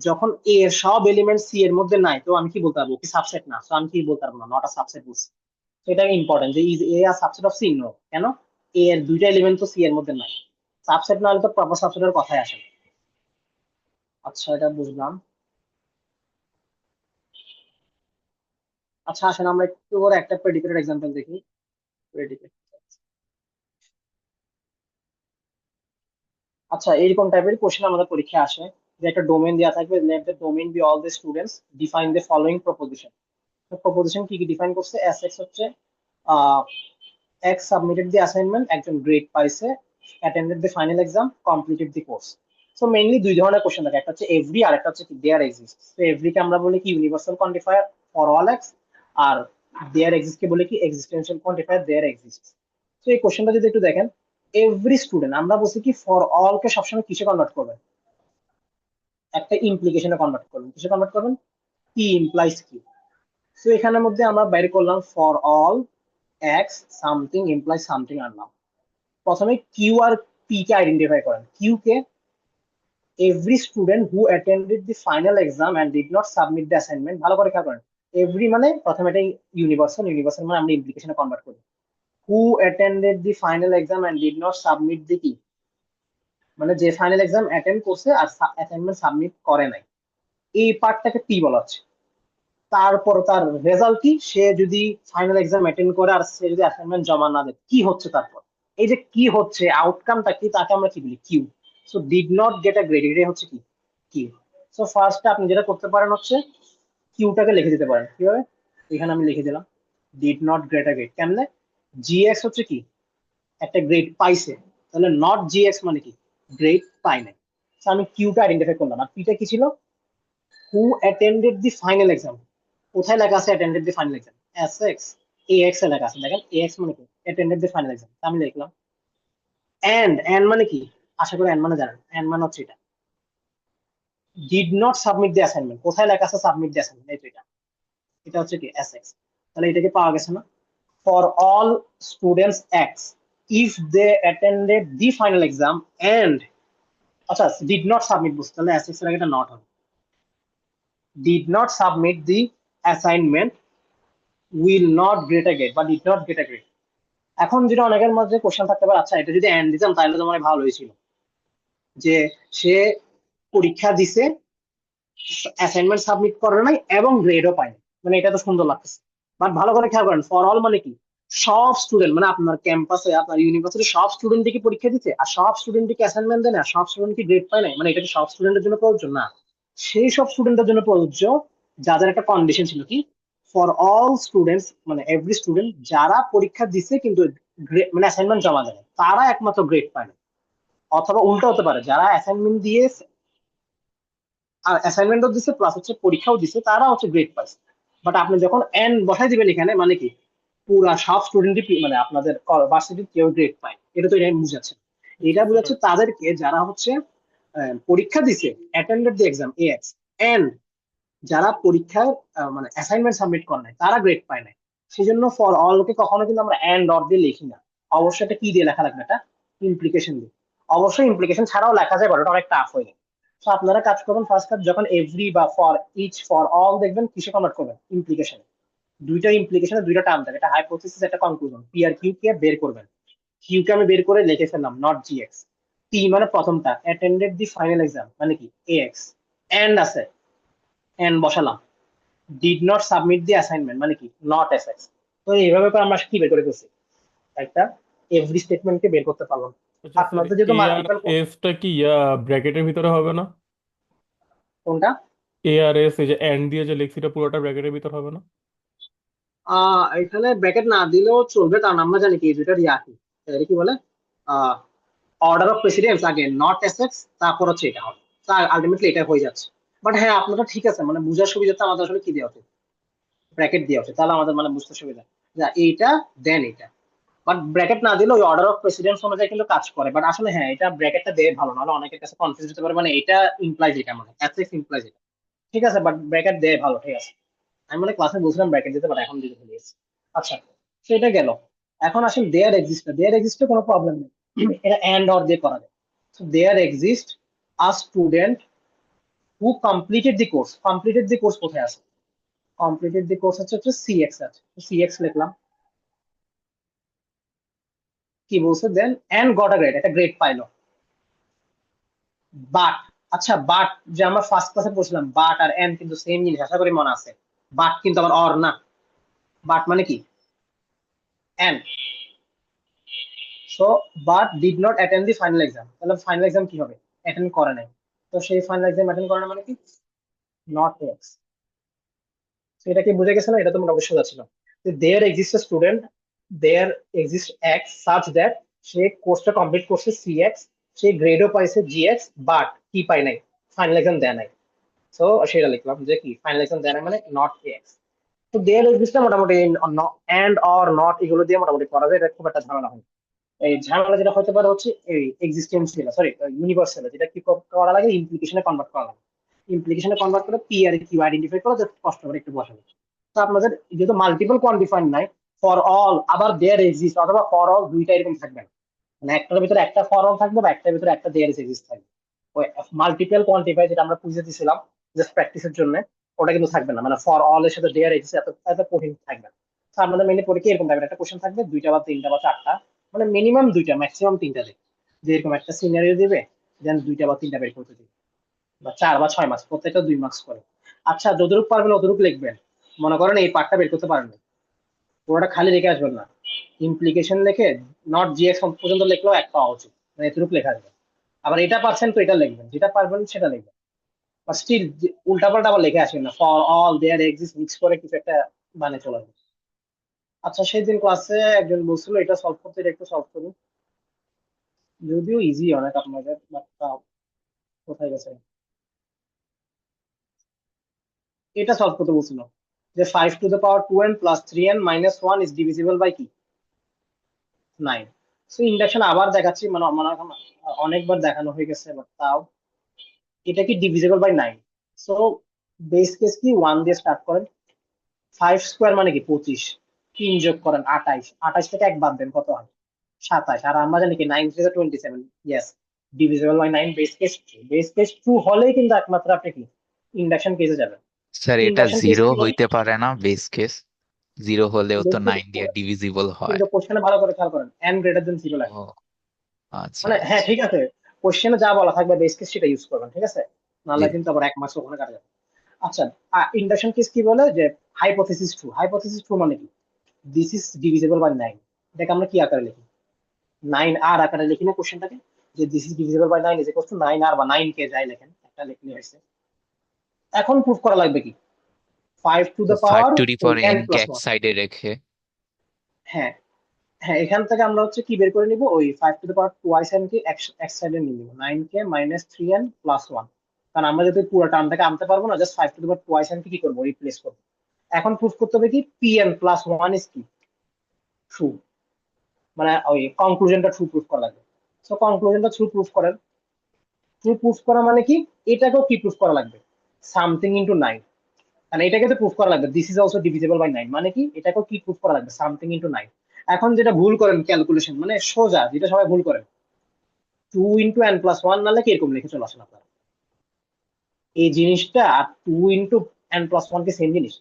যখন এ এর সব এলিমেন্ট সি এর মধ্যে নাই, তো আমি কি বলতে পারবো কি সাবসেট না, তো আমি কি বলতে পারবো না, নট আ সাবসেট বলছি। তো এটা ইম্পর্টেন্ট যে is A a subset of C, no. কেন, এ এর দুইটা এলিমেন্ট তো সি এর মধ্যে নাই, সাবসেট না হলে তো প্রপার সাবসেটের কথাই আসে না। আচ্ছা, এটা বুঝলাম। আচ্ছা আসেন আমরা একটু করে একটা প্রেডিকেটেড এক্সাম্পল দেখি। প্রেডিকেট, আচ্ছা এইরকম টাইপের কোশ্চেন আমাদের পরীক্ষায় আসে, যে একটা ডোমেন দেওয়া থাকবে, let the domain be all the students, define the following proposition. Proposition কি কি ডিফাইন করছে, এস এক্স হচ্ছে এক্স সাবমিটেড দি অ্যাসাইনমেন্ট, একজন গ্রেড পাইছে, attended the final exam, completed the course. So mainly দুই ধরনের কোশ্চেন থাকে, একটা হচ্ছে এভরি আর একটা হচ্ছে দেয়ার এক্সিস্ট। তো এভরিকে আমরা বলি কি universal quantifier for all X, আর দেয়ার এক্সিস্ট কে বলি কি এক্সিস্টেন্সিয়াল কোয়ান্টিফায়ার দেয়ার এক্সিস্ট। তো এই কোশ্চেনটা যদি একটু দেখেন, এভরি স্টুডেন্ট আমরা বলছি কি ফর অল কে সবসময় কিসে কনভার্ট করবেন, একটা ইমপ্লিকেশনে কনভার্ট করবেন। কিসে কনভার্ট করবেন, কি ইমপ্লাইজ কি। তো এখানের মধ্যে আমরা বাইর করলাম for all X something implies something আনলাম। প্রথমে কিউ আর পি কে আইডেন্টিফাই করেন। কিউ কে, every student who attended the final exam and did not submit the assignment. ভালো করে খেয়াল করেন, এভরি মানে প্রথমে এটা ইউনিভার্সাল, ইউনিভার্সাল মানে আমরা ইমপ্লিকেশনে কনভার্ট করি। Who attended the final exam and did not submit the কি, মানে যে ফাইনাল এক্সাম অ্যাটেন্ড করছে আর অ্যাসাইনমেন্ট সাবমিট করে নাই, এই পার্টটাকে পি বলা হচ্ছে। তারপর তার রেজাল্ট কি, সে যদি ফাইনাল এক্সাম অ্যাটেন্ড করে আর সে যদি অ্যাসাইনমেন্ট জমা না দেয় কি হচ্ছে তারপর, এই যে কি হচ্ছে আউটকামটা কি, তাকে আমরা কি বলি Q. So did not get a grade, এটাই হচ্ছে কি কিউ। সো ফার্স্টে আপনি যেটা করতে পারেন হচ্ছে কিউটাকে লিখে দিতে পারেন। কিভাবে, এখানে আমি লিখে দিলাম did not get a grade. কেমনে, জিএক্স হচ্ছে কি একটা গ্রেড পাইছে, তাহলে নট জিএক্স মানে কি গ্রেড পাই নাই। So আমি কিউটা আইডেন্টিফাই করলাম। আর পিটা কি ছিল, who attended the final exam. কোথায় লেখা আছে attended the final exam, S X A X A লেখা আছে, দেখেন এ এক্স মানে কি অ্যাটেন্ডেড দি ফাইনাল এক্সাম। আমি লিখলাম এন্ড মানে কি, আশা করি এন্ড মানে জানেন, এন্ড মানে হচ্ছে এটা did not submit the assignment. কোথায় লেখা আছে সাবমিট দি অ্যাসাইনমেন্ট, এই তো এটা, এটা হচ্ছে কি এস এক্স। তাহলে এটাকে পাওয়া গেছে না। For all students X if they attended the final exam and, আচ্ছা ডিড নট সাবমিট বুঝতে, তাহলে এস এক্স এর আগে এটা নট হবে, did not submit the assignment will not get a grade বা did not get a grade. এখন যেটা অনেকের মধ্যে কোশ্চেন থাকতে পারে, আচ্ছা এটা যদি এন্ড দিতাম তাহলে তো মানে ভালো হয়েছিল, যে সে পরীক্ষা দিছে, অ্যাসাইনমেন্ট সাবমিট করে নাই এবং গ্রেডও পায়নি, মানে এটা তো সুন্দর লাগতেছে। বাট ভালো করে খেয়াল করেন, ফর অল মানে কি সব স্টুডেন্ট, মানে আপনার ক্যাম্পাসে আপনার ইউনিভার্সিটি সব স্টুডেন্ট কি পরীক্ষা দিচ্ছে আর সব স্টুডেন্ট কি অ্যাসাইনমেন্ট দেয় না, সব স্টুডেন্ট কি গ্রেড পায় নাই, মানে এটা কি সব স্টুডেন্টের জন্য প্রযোজ্য না। সেই সব স্টুডেন্টের জন্য প্রযোজ্য যাদের একটা কন্ডিশন ছিল কি, ফর অল স্টুডেন্টস মানে এভরি স্টুডেন্ট যারা পরীক্ষা দিছে কিন্তু মানে অ্যাসাইনমেন্ট জমা দেয় নাই, তারা একমাত্র গ্রেড পায় না। অথবা উল্টো হতে পারে, যারা অ্যাসাইনমেন্ট দিয়ে আর অ্যাসাইনমেন্টও দিছে প্লাস হচ্ছে পরীক্ষাও দিছে, তারা হচ্ছে গ্রেড পাইছে। বাট আপনি যখন এন বসাই দিবেন এখানে, মানে কি পুরা সব স্টুডেন্টই মানে আপনাদের ভার্সিটির কেউ গ্রেড পায়, এটা তো এটা বুঝাচ্ছে। এটা বুঝাচ্ছে তাদেরকে যারা হচ্ছে পরীক্ষা দিছে attended the exam A X, and যারা পরীক্ষার মানে অ্যাসাইনমেন্ট সাবমিট করে নাই তারা গ্রেড পায় নাই। সেই জন্য ফর অলকে কখনো কিন্তু আমরা এন্ড অর দিয়ে লিখি না, অবশ্যই এটা কি দিয়ে লেখা লাগবে, এটা ইমপ্লিকেশন দিয়ে। অবশ্যই ইমপ্লিকেশন ছাড়াও লেখা যায়, বাট ওটা অনেক টাফ হয়ে যায়। তো আপনারা কাজ করবেন, ফার্স্ট কাজ যখন এভরি বা ফর ইচ ফর অল দেখবেন কিসে কনভার্ট করবেন, ইমপ্লিকেশন। দুইটা ইমপ্লিকেশনে দুইটা টার্ম থাকে, একটা হাইপোথিসিস একটা কনক্লুশন। পি আর কিউ কে বের করবেন। কিউ কে আমি বের করে লিখে ফেললাম নট জিএক্স। পি মানে প্রথমটা, অ্যাটেন্ডেড দি ফাইনাল এক্সাম মানে কি এক্স। এন্ড আছে, এন্ড বসালাম। Did not submit the assignment মানে কি নট এস এক্স। তো এইভাবে করে আমরা কি বের করে ফেলছি, একটা এভরি স্টেটমেন্টকে বের করতে পারলাম। আচ্ছা স্যার, আপনাদের যেহেতু এ আর মাল্টিপল, এসটা কি ব্র্যাকেটের ভিতরে হবে না? কোনটা? এ আর এস, এই যে এন্ড দিয়ে যে লিখছি, এটা পুরোটা ব্র্যাকেটের ভিতর হবে না? এখানে ব্র্যাকেট না দিলেও চলবে, কারণ আমরা জানি কি এই দুইটার ইয়াকি এটা কি বলে, অর্ডার অফ প্রেসিডেন্স আগে নট এসেক্স, তারপর হচ্ছে এটা হবে। আলটিমেটলি এটা হয়ে যাচ্ছে। বাট হ্যাঁ, আপনারা ঠিক আছে, মানে বুঝার সুবিধাতে আমাদের আসলে কি দেওয়া উচিত, ব্র্যাকেট দেওয়া উচিত, তাহলে আমাদের মানে বুঝতে সুবিধা যে এইটা দেন এটা। বাট ব্র্যাকেট না দিলে ওই অর্ডার অফ প্রেসিডেন্স অনুযায়ী কিন্তু কাজ করে। বাট আসলে হ্যাঁ, এটা ব্র্যাকেটটা দেয় ভালো, নাহলে অনেকের কাছে কনফিউজ হতে পারে, মানে এটা ইমপ্লাইজ এটা, মানে এসেক্স ইমপ্লাইজ এটা। ঠিক আছে, বাট ব্র্যাকেট দেয় ভালো, ঠিক আছে। আমি মানে ক্লাসে বুঝলাম ব্র্যাকেট দিতে, বাট এখন দিতে ভুলে গেছি। আচ্ছা, সেটা গেল। এখন আসেন দেয়ার এক্সিস্ট। দেয়ার এক্সিস্টে কোনো প্রবলেম নেই, এটা এন্ড অর দিয়ে করা যায়। So there exist a student who completed the course. Completed the course কোথায় আছে? কমপ্লিটেড দি কোর্স হচ্ছে সিএক্স আছে, সিএক্স লিখলাম। কি বলছে then, and got a grade, একটা গ্রেড পাইলো। বাট, আচ্ছা বাট, যে আমরা ফার্স্ট ক্লাসে পড়ছিলাম বাট আর এন্ড কিন্তু সেম জিনিস, আশা করি মনে আছে। বাট কিন্তু আবার অর না। বাট মানে কি and. So but did not attend the final exam, তাহলে ফাইনাল এক্সাম কি হবে, অ্যাটেন্ড করে নাই। তো সেই ফাইনাল এক্সাম অ্যাটেন্ড করে না মানে কি নট এক্স। এটা কি বুঝে গেছে না? এটা তো মোটামুটি সোজা ছিল। There exist student, there exist X such that সে কোর্সটা কমপ্লিট করছে সি এক্স, সে গ্রেডও পাইছে জি এক্স, বাট কি পাই নাই, ফাইনাল এক্সাম দেয় নাই। সো সেটা লিখলাম যে কি ফাইনাল এক্সাম দেয় নাই মানে নট এক্স। তো দেয়ার এক্সিস্টটা মোটামুটি এন্ড অর নট এগুলো দিয়ে মোটামুটি করা যায়, এটা খুব একটা ঝামেলা হয় না। এই ঝামেলা যেটা হতে পারে হচ্ছে এই এক্সিস্টেন্সিয়াল, সরি ইউনিভার্সাল, যেটা কি করা লাগে, ইমপ্লিকেশনে কনভার্ট করা লাগে। ইমপ্লিকেশনে কনভার্ট করে পি আর কিউ আইডেন্টিফাই করা যাতে কষ্ট করে একটু বসানো। তো আপনাদের যেহেতু মাল্টিপল কোয়ান্টিফাইড নাই, ফর অল আবার দেয়ার এক্সিস্ট অথবা ফর অল দুইটা এরকম থাকবে না। মানে একটার ভিতরে একটা ফর অল থাকবে বা একটার ভিতরে একটা দেয়ার এক্সিস্ট থাকবে। ওই মাল্টিপল কোয়ান্টিফাই যেটা আমরা খুঁজে দিয়েছিলাম জাস্ট প্র্যাকটিসের জন্য, ওটা কিন্তু থাকবে না। মানে ফর অল এর সাথে দেয়ার এক্সিস্ট এত এত কঠিন থাকবে না। তো আপনাদের মেনলি পরীক্ষা এরকম থাকবে, একটা কোশ্চেন থাকবে দুইটা বা তিনটা বা চারটা, মানে মিনিমাম দুইটা ম্যাক্সিমাম তিনটা দিবে। যে এরকম একটা সিনারিও দিবে, দেন দুইটা বা তিনটা বের করতে দিবে, বা 4 বা 6 মার্কস, প্রত্যেকটা 2 মার্কস করে। আচ্ছা, যতটুকু পারবেন অতটুকু লিখবেন। মনে করেন এই পার্টটা বের করতে পারেন না, পুরোটা খালি রেখে আসবেন না। ইমপ্লিকেশন লিখে নট জিএক্স পর্যন্ত লিখলেও এক পাওয়া উচিত, মানে এতটুকু লেখা যাবে। আবার এটা পারছেন তো এটা লিখবেন, যেটা পারবেন সেটা লিখবেন। বা স্টিল উল্টা পাল্টা আবার লিখে আসবেন না, for all there exist mix করে কিছু একটা মানে চলে আসবে। আচ্ছা, সেদিন ক্লাসে একজন বলছিল এটা সলভ করতে, এটা একটু সলভ করি। যদিও ইজি অনেক আপনাদের, বাট কোথায় গেছে, এটা সলভ করতে বলছিল যে 5 to the power 2n plus 3n minus 1 is divisible by কি 9। সো ইন্ডাকশন আবার দেখাচ্ছি, মানে মনে হয় অনেকবার দেখানো হয়ে গেছে, বাট তাও এটা কি divisible by 9। So base case কি 1 দিয়ে স্টার্ট করেন। 5 স্কোয়ার মানে কি 25, 3 যোগ করেন 28, 28 থেকে 1 বাদ দেন কত হয় 27। আর আমরা জানি কি 9 থেকে 27, yes divisible by 9। Base case true হলেই কিন্তু একমাত্র আপনি কি ইন্ডাকশন কেসে যাবেন। স্যার এটা ইন্ডাকশন কেস জিরো কি বলে, হইতে পারে না বেস কেস? জিরো হলেও তো বেস কেস 9 দিয়ে ডিভিজিবল হয়। কিন্তু কোশ্চেনে ভালো করে খেয়াল করেন n গ্রেটার দেন 0 লাগে। ও আচ্ছা মানে হ্যাঁ আচ্ছা। ঠিক আছে, কোশ্চেনে যা বলা থাকবে বেস কেস সেটা ইউজ করবেন, ঠিক আছে, জি। নাহলে কিন্তু আবার 1 মাস ওখানে কাটা যাবে। আচ্ছা, ইন্ডাকশন কেস কি বলে যে হাইপোথিসিস ট্রু। হাইপোথিসিস ট্রু মানে কি দিস ইজ ডিভিজিবল বাই 9। এটাকে আমরা কি আকারে লিখি, 9 আর আকারে লিখি না কোশ্চেনটাকে, যে this is divisible by 9 is equal to 9 আর বা 9 কে যাই লেখেন একটা লিখলে হয়েছে। এখন প্রুফ করা লাগবে কি 5 টু তো the five power two the power n N k plus এক 1। সাইডে রেখে। হ্যাঁ, হ্যাঁ, এখান থেকে আমরা হচ্ছে কি বের করে নিব, ওই 5 to the power twice N K এক সাইডে নিয়ে নিব, 9 কে মাইনাস 3n প্লাস 1। কারণ আমরা যদি পুরো টার্মটাকে আনতে পারবো না, just 5 to the power twice N K কি করবো, রিপ্লেস করবো। এখন প্রুফ করতে হবে কি pn প্লাস 1 ইজ কি ট্রু, মানে ওই কনক্লুশনটা ট্রু প্রুফ করা লাগবে। সো কনক্লুশনটা ট্রু প্রুফ করেন। ট্রু প্রুফ করা মানে কি, এটাকেও কি প্রুফ করা লাগবে, সামথিং ইনটু 9। মানে এটাকে তো প্রুফ করা লাগবে this is also divisible by 9, মানে কি এটাকেও কি প্রুফ করা লাগবে, সামথিং ইনটু 9। এখন যেটা ভুল করেন ক্যালকুলেশন, মানে সোজা যেটা সবাই ভুল করেন, 2 ইন্টু n প্লাস 1 না লিখে এরকম লিখে চলে আসেন আপনারা। এই জিনিসটা আর 2 × n+1 কি সেম জিনিস?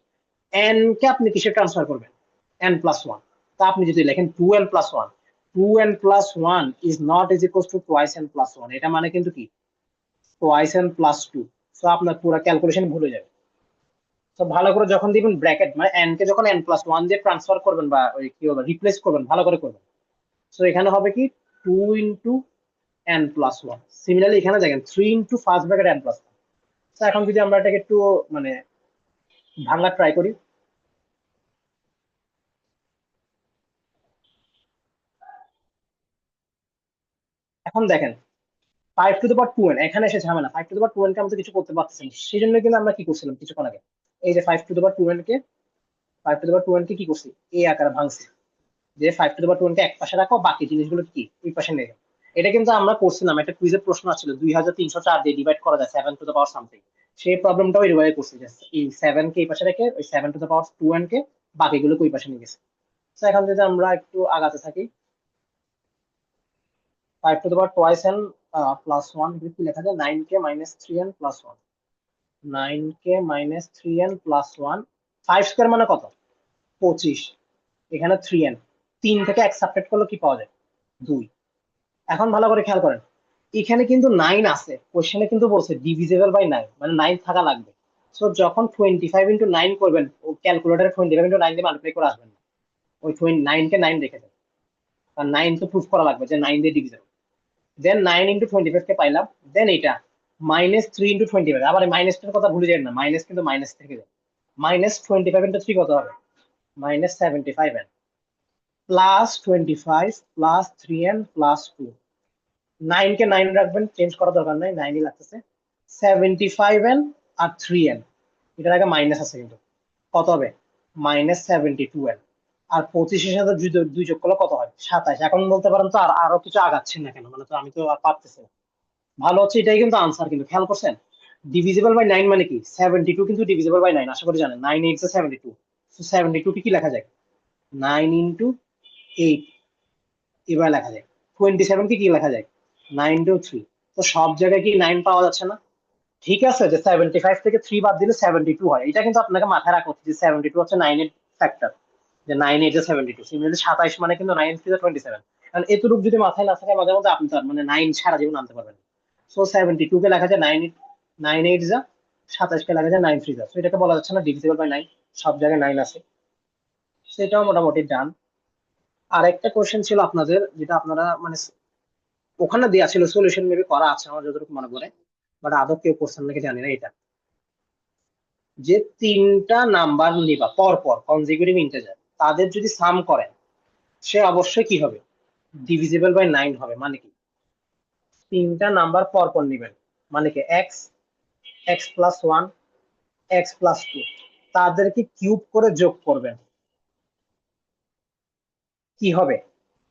n কে আপনি কিসে ট্রান্সফার করবেন? n+1। তা আপনি যদি লেখেন 2n+1, 2n+1 is not is equal two twice n+1, এটা মানে কিন্তু কি টোয়াইস n+2। সো আপনার পুরো ক্যালকুলেশন ভুলে যাবে। তো ভালো করে যখন দিবেন ব্র্যাকেট, মানে n কে যখন n+1 দিয়ে ট্রান্সফার করবেন বা ওই কি বলবো রিপ্লেস করবেন, ভালো করে করবেন। সো এখানে হবে কি 2 × n+1। সিমিলারলি এখানে দেখেন 3 × ফার্স্ট ব্র্যাকেট n+1। তো এখন যদি আমরা এটাকে একটু মানে ভাঙা ট্রাই করি, এখন দেখেন 5^2n এখানে এসে ঝামেলা। 5^2n কে আমরা তো কিছু করতে পারতেছি না, সেই জন্য কিন্তু আমরা কি করছিলাম কিছুক্ষণ আগে, এই যে 5^2n কে কি করছি, এই আকারে ভাঙছি, যে 5^2n কে এক পাশে রাখো, বাকি জিনিসগুলো কি ওই পাশে নিয়ে যাও। এটা কিন্তু আমরা করছিলাম, একটা কুইজের প্রশ্ন ছিল 2304 দিয়ে ডিভাইড করা যায় 7^পাওয়ার সামথিং। সেই প্রবলেমটাও এইভাবে করছি, যে এই 7 কে এই পাশে রেখে ওই 7^2n কে বাকিগুলোকে ওই পাশে নিয়ে গেছে। তো এখন যদি আমরা একটু আগাতে থাকি, 5^2n+1 কি লেখা যায়, 9k-3n+1, 9k-3n+1, 5 স্কোয়ার মানে কত, 25। এখানে 3n, 3 থেকে এক সাবট্রাক্ট করলে কি পাওয়া যায়, 2। এখন ভালো করে খেয়াল করেন, এখানে কিন্তু 9 আছে, কোশ্চেনে কিন্তু বলছে ডিভিজিবল বাই 9, মানে 9 থাকা লাগবে। সো যখন 25×9 করবেন, ও ক্যালকুলেটারে 25×9 দিয়ে মাল্টিপ্লাই করে আসবেন না, ওই 9 কে 9 রেখে দেন, কারণ 9 তো প্রুফ করা লাগবে যে 9 দিয়ে ডিভিজিবল। দেন 9 × 25 কে পাইলাম, দেন এটা -3 × 25, আবার মাইনাসটার কথা ভুলে যাবেন না, মাইনাস কিন্তু মাইনাস থেকে যায়। -25 × 3 কত হবে, -75n, +25 + 3n + 2, 9 কে 9 রাখবেন, চেঞ্জ করার দরকার নাই, 9ই লাগতেছে। 75n আর 3n, এটার আগে মাইনাস আছে কিন্তু, কত হবে, -72n। আর 25-এর সাথে দুই যোগ করলে কত হয়, 27। এখন বলতে পারেন তো আর আরো কিছু আগাচ্ছেন না কেন, মানে তো আমি তো আর পারতেছি না। ভালো হচ্ছে এটাই কিন্তু আনসার, কিন্তু খেয়াল করছেন ডিভিজিবল বাই 9 মানে কি, 72 কিন্তু ডিভিজিবল বাই 9, আশা করি জানেন, 9 8 72। তো 72 কে কি লেখা যায়, 9 × 8 এবার লেখা যায়। 27 কে কি লেখা যায়, 9 × 3। তো সব জায়গায় কি 9 পাওয়া যাচ্ছে না? ঠিক আছে, যে 75 থেকে 3 বাদ দিলে 72 হয়, এটা কিন্তু আপনাকে মাথায় রাখা উচিত যে 72 হচ্ছে 9 এর ফ্যাক্টর, যে 9 8 72। সিমিলারলি 27 মানে কিন্তু 9 3 27। কারণ এতটুকু যদি মাথায় না থাকে মাঝে মধ্যে, আপনি তো আর মানে 9 সারা জীবন আনতে পারবেন না। সো 72 কে লেখা যায় 9 9 8 যা, 27 কে লেখা যায় 9 3 যা। তো এটাকে বলা যাচ্ছে না ডিভিজিবল বাই 9, সব জায়গায় 9 আছে। সেটাও মোটামুটি ডান। আর একটা কোশ্চেন ছিল আপনাদের, যেটা আপনারা মানে ওখানে দেওয়া ছিল, সলিউশন মেবি করা আছে আমার যতটুকু মনে পড়ে, বাট আদৌ কেউ করছেন নাকি জানি না। এটা যে তিনটা নাম্বার নিবা পর পর কনজিকিউটিভ ইন্টিজার, তাদের যদি সাম করেন, সে অবশ্যই কি হবে, ডিভিজিবল বাই 9 হবে। মানে কি, তিনটা নাম্বার পর পর নিবেন, মানে কি এক্স, x+1, x+2, তাদেরকে কিউব করে যোগ করবেন, কি হবে,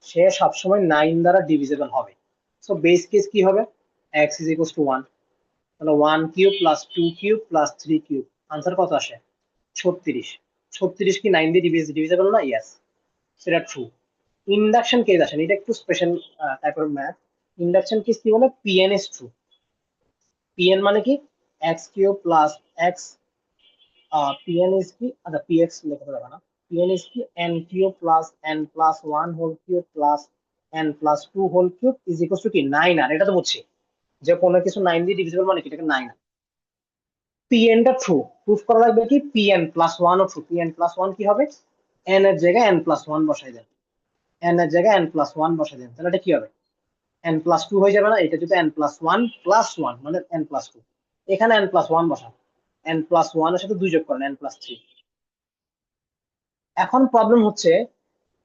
সে সবসময় 9 দ্বারা ডিভিজিবল হবে। সো বেস কেস কি হবে, x=1, তাহলে 1³ + 2³ + 3³ আনসার কত আসে, 36। 36 কি 9 দিয়ে ডিভিজিবল না, ইয়েস, সেটা ট্রু। ইন্ডাকশন কেস আসেন, এটা একটু স্পেশাল টাইপের ম্যাথ। ইন্ডাকশন কেস কি বলে, পিএন ইজ ট্রু। পিএন মানে কি, x³ + x, পিএন ইজ কি, আচ্ছা পিএক্স লেখা যাবে না, পিএন ইজ কি n³ + n+1^3 n+2^3 কি 9। আর এটা তো বুঝছি যে কোনো কিছু 9 দিয়ে ডিভিজিবল মানে কি, এটাকে 9। পিএনটা ট্রু, প্রুফ করা লাগবে কি pn+1 ও ট্রু। pn+1 কি হবে, n এর জায়গায় n+1 বসাই দেন, n এর জায়গায় n+1 বসাই দেন, তাহলে এটা কি হবে, n+2 হয়ে যাবে না? এটা যদি n+1+1 মানে n+2, এখানে n+1 বসান, n+1 এর সাথে 2 যোগ করেন, n+3। এখন প্রবলেম হচ্ছে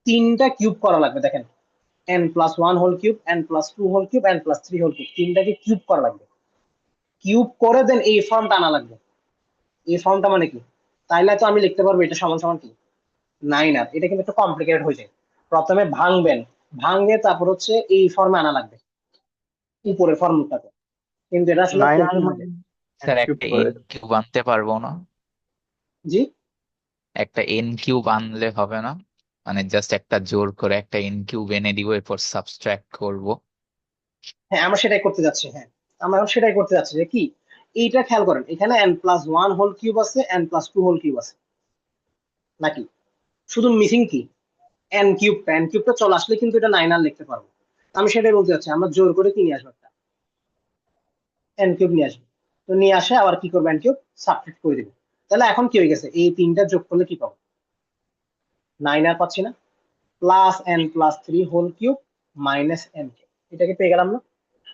তিনটা কিউব করা লাগবে, দেখেন n+1^3, n+2^3, n+3^3, তিনটাকে কিউব করা লাগবে। কিউব করে দেন এই ফর্মটা আনা লাগবে। এই ফর্মটা মানে কি, তাইলে তো আমি লিখতে পারবো এটা সমান সমান কি 9। আর এটা কিন্তু একটু কমপ্লিকেটেড হয়ে যায়, প্রথমে ভাঙবেন, ভাঙে তারপর হচ্ছে এই ফর্মে আনা লাগবে, উপরের ফর্মটাতে, কিন্তু এটা আসলে 9 আর কঠিন হয়ে মানে যায়। n স্যার কিউব একটা করে। এন কিউব আনতে পারবো না? জি, একটা এন কিউব আনলে হবে না? মানে জাস্ট একটা জোর করে একটা এন কিউব এনে দিব, এরপর সাবট্রাক্ট করব। হ্যাঁ আমরা সেটাই করতে যাচ্ছি, হ্যাঁ আমরা এখন সেটাই করতে যাচ্ছি, যে কি এইটা খেয়াল করেন, এখানে n+1 হোল কিউব আছে, n+2 হোল কিউব আছে নাকি? শুধু মিসিং কি n কিউবটা চলে আসলে কিন্তু এটা 9 আর লিখতে পারবো। আমি সেটাই বলতে চাচ্ছি, আমরা জোর করে কি নিয়ে আসবো, একটা n কিউব নিয়ে আসবো। তো নিয়ে আসে আবার কি করবো, n কিউব সাবট্রাক্ট করে দিবে। তাহলে এখন কি হয়ে গেছে, এই তিনটা যোগ করলে কি পাবো, 9 আর পাচ্ছি না, +n+3 whole cube minus n cube, এটাকে পেয়ে গেলাম না?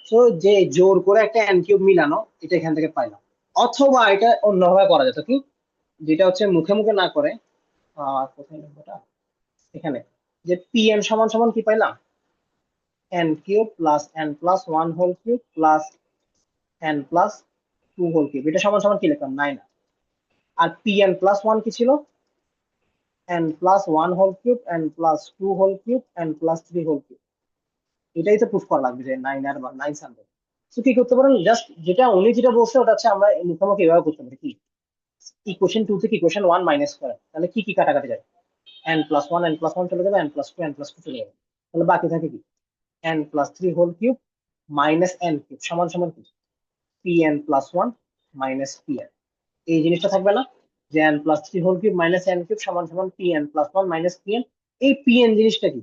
তো যে জোর করে একটা n কিউব মিলানো, এটা এখান থেকে পাইলাম। অথবা এটা অন্যভাবে করা যেত কি, যেটা হচ্ছে মুখে মুখে না করে, কোথায় লিখবো এটা, এখানে, যে pn সমান সমান কি পাইলাম, n cube plus n+1 whole cube plus n+2 whole cube, এটা সমান সমান কি লিখলাম, 9। আর pn+1 কি ছিল, n+1 whole cube, n+2 whole cube, n+3 whole cube. এটাই তো প্রুফ করা লাগবে যে 9 আর 9 সামথিং। তো কি করতে পারেন, জাস্ট যেটা উনি যেটা বলছে ওটা হচ্ছে আমরা মুখোমুখি এভাবে করতে পারি, কি ইকুয়েশন 2 থেকে ইকুয়েশন 1 মাইনাস করেন, তাহলে কি কি কাটাকাটি যায়, n+1 চলে যাবে, n+2 চলে যাবে, তাহলে বাকি থাকে কি, n+3 whole cube minus n cube সমান সমান কি, pn+1 মাইনাস pn। এই জিনিসটা থাকবে না, যে n+3 whole cube minus n cube সমান সমান pn+1 মাইনাস pn। এই pn জিনিসটা কি,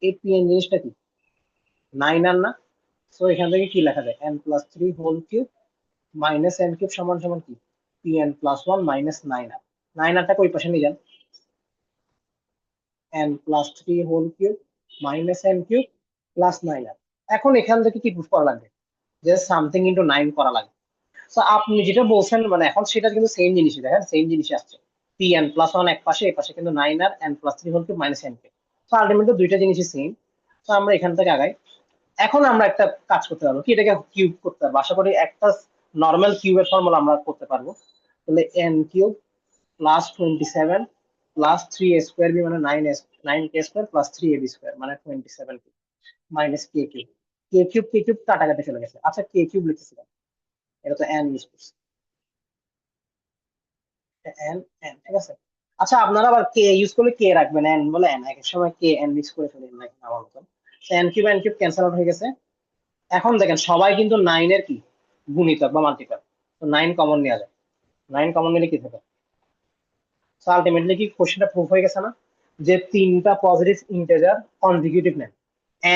এই pn জিনিসটা কি, 9 আর না? সো এখান থেকে কি লেখা যায়, n+3 whole cube minus n cube সমান সমান কি, pn+1 মাইনাস 9 আর। 9 আরটাকে ওই পাশে নিয়ে যান, n+3 whole cube minus n cube plus 9 আর। এখন এখান থেকে কি প্রুফ করা লাগবে, যে সামথিং ইন্টু 9 করা লাগবে। তো আপনি যেটা বলছেন মানে এখন সেটা কিন্তু সেম জিনিসই, দেখেন সেম জিনিসই আসছে, pn+1 এক পাশে, এই পাশে কিন্তু 9 আর n+3 whole cube minus n cube. তো আলটিমেটলি দুইটা জিনিসই সেম। তো আমরা এখান থেকে আগাই। এখন আমরা একটা কাজ করতে পারবো কি, এটাকে কিউব করতে পারবো, আশা করি একটা নর্মাল কিউবের ফর্মুলা আমরা করতে পারবো। তাহলে n cube plus 27 plus 3a² মানে 9k² প্লাস 3ab² মানে 27 minus k cube. K cube কাটাকাটি চলে গেছে, আচ্ছা কে কিউব লিখতেছিলাম, এটা তো n ইউজ করছি, n n ঠিক আছে। আচ্ছা আপনারা আবার কে ইউজ করলে কে রাখবেন, n বলে n, এক এক সময় কে n মিক্স করে ফেলেন না আমার মতন। n কিউব ক্যান্সেল আউট হয়ে গেছে। এখন দেখেন সবাই কিন্তু 9 এর কি গুণিতক বা মাল্টিপল, তো 9 কমন নেওয়া যায়, 9 কমন নিলে কি থাকে। সো আলটিমেটলি কি কোশ্চেনটা প্রুফ হয়ে গেছে না, যে তিনটা পজিটিভ ইন্টিজার কনজিকিউটিভ নেন,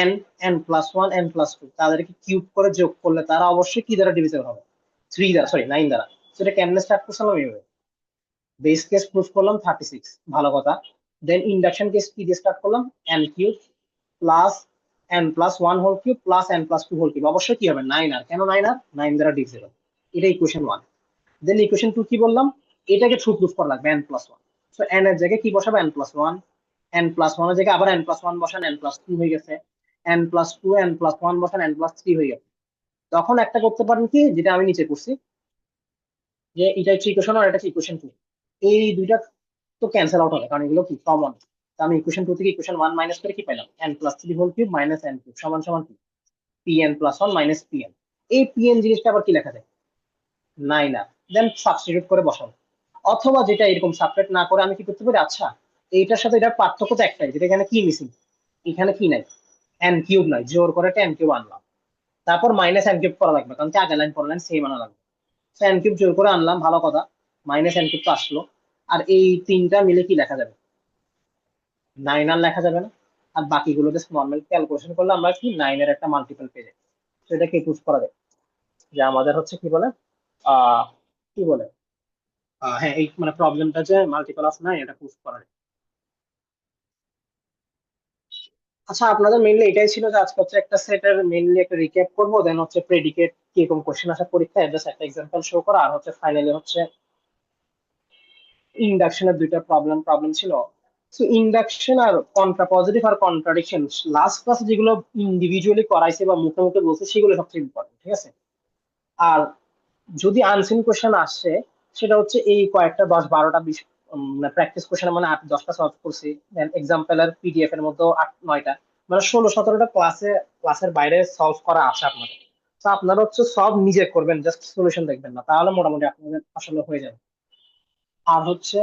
n n+1 n+2, তাদেরকে কিউব করে যোগ করলে তারা অবশ্যই কি দ্বারা ডিভিজিবল হবে, 3 দ্বারা, সরি 9 দ্বারা। সেটা কেমনে স্টার্ট করছিলাম এইভাবে, বেস কেস প্রুফ করলাম 36, ভালো কথা। দেন ইন্ডাকশন কেস কি দিয়ে স্টার্ট করলাম, n cube plus n+1 whole cube plus n+2 whole cube, অবশ্যই কি হবে 9 আর, কেন 9 আর, 9 দ্বারা ডিভিজিবল, এটা ইকুয়েশন 1। দেন ইকুয়েশন 2 কি বললাম, এটাকে ট্রু প্রুফ করা লাগবে n+1। সো n এর জায়গায় কি বসাবো, n+1, n+1 এর জায়গায় আবার n+1 বসান, n+2 হয়ে গেছে, n+2 n+1 বসান, n+3 হয়ে গেছে। তখন একটা করতে পারেন কি, যেটা আমি নিচে করছি, যে এটা হচ্ছে ইকুয়েশন আর এটা হচ্ছে ইকুয়েশন 2, এই দুইটা তো ক্যান্সেল আউট হবে কারণ এগুলো কি কমন। আমি ইকুয়েশন 2 থেকে ইকুয়েশন 1 মাইনাস করে কি পেলাম, n+3 whole cube minus n cube সমান সমান কি, pn+1 মাইনাস pn। এই pn জিনিসটা আবার কি লেখা যায়, 9 আর, দেন সাবস্টিটিউট করে বসাবো। অথবা যেটা এরকম সাবট্রাক্ট না করে আমি কি করতে পারি, আচ্ছা এইটার সাথে এটার পার্থক্য তো একটাই, যেটা এখানে কি মিসিং, এখানে কি নাই, n কিউব নাই, জোর করে একটা n কিউব আনলাম, তারপর মাইনাস n কিউব করা লাগবে কারণ কি আগের লাইন পরের লাইন সেম আনা লাগবে। n কিউব জোর করে আনলাম, ভালো কথা, মাইনাস n কিউব তো আসলো। আর এই তিনটা মিলে কি লেখা যাবে, 9 আর লেখা যাবে না। আর বাকিগুলো জাস্ট নর্মাল ক্যালকুলেশন করলে আমরা কি 9 এর একটা মাল্টিপল পেয়ে যাই। তো এটা কি প্রুফ করা যায়, যে আমাদের হচ্ছে কি বলে, আহ কি বলে, হ্যাঁ এই মানে প্রবলেমটা যে মাল্টিপল অফ 9 এটা প্রুফ করা যায়। আচ্ছা আপনাদের মেইনলি এটাই ছিল, যে আজকে হচ্ছে একটা সেটের মেইনলি একটা রিক্যাপ করবো, দেন হচ্ছে প্রেডিকেট কিরকম কোশ্চেন আসে পরীক্ষায় জাস্ট একটা এক্সাম্পল শো করা, আর হচ্ছে ফাইনালি হচ্ছে ইন্ডাকশনের দুইটা প্রবলেম ছিল। সো ইন্ডাকশন আর পজিটিভ আর কন্ট্রাডিকশন লাস্ট ক্লাসে যেগুলো ইন্ডিভিজুয়ালি করাইছে বা মুখে মুখে বলছে সেগুলো সবচেয়ে ইম্পর্টেন্ট, ঠিক আছে। আর যদি আনসিন কোশ্চেন আসছে, সেটা হচ্ছে এই কয়েকটা 10-12টা প্র্যাকটিস কোশ্চেন মানে 8-10টা সলভ করছি, দেন এক্সাম্পলের পিডিএফ এর মধ্যে 8-9টা, মানে 16-17টা ক্লাসের বাইরে সলভ করা আছে আপনাদের। তো আপনারা হচ্ছে সব নিজে করবেন, জাস্ট সলিউশন দেখবেন না, তাহলে মোটামুটি আপনাদের আসলে হয়ে যাবে। আর হচ্ছে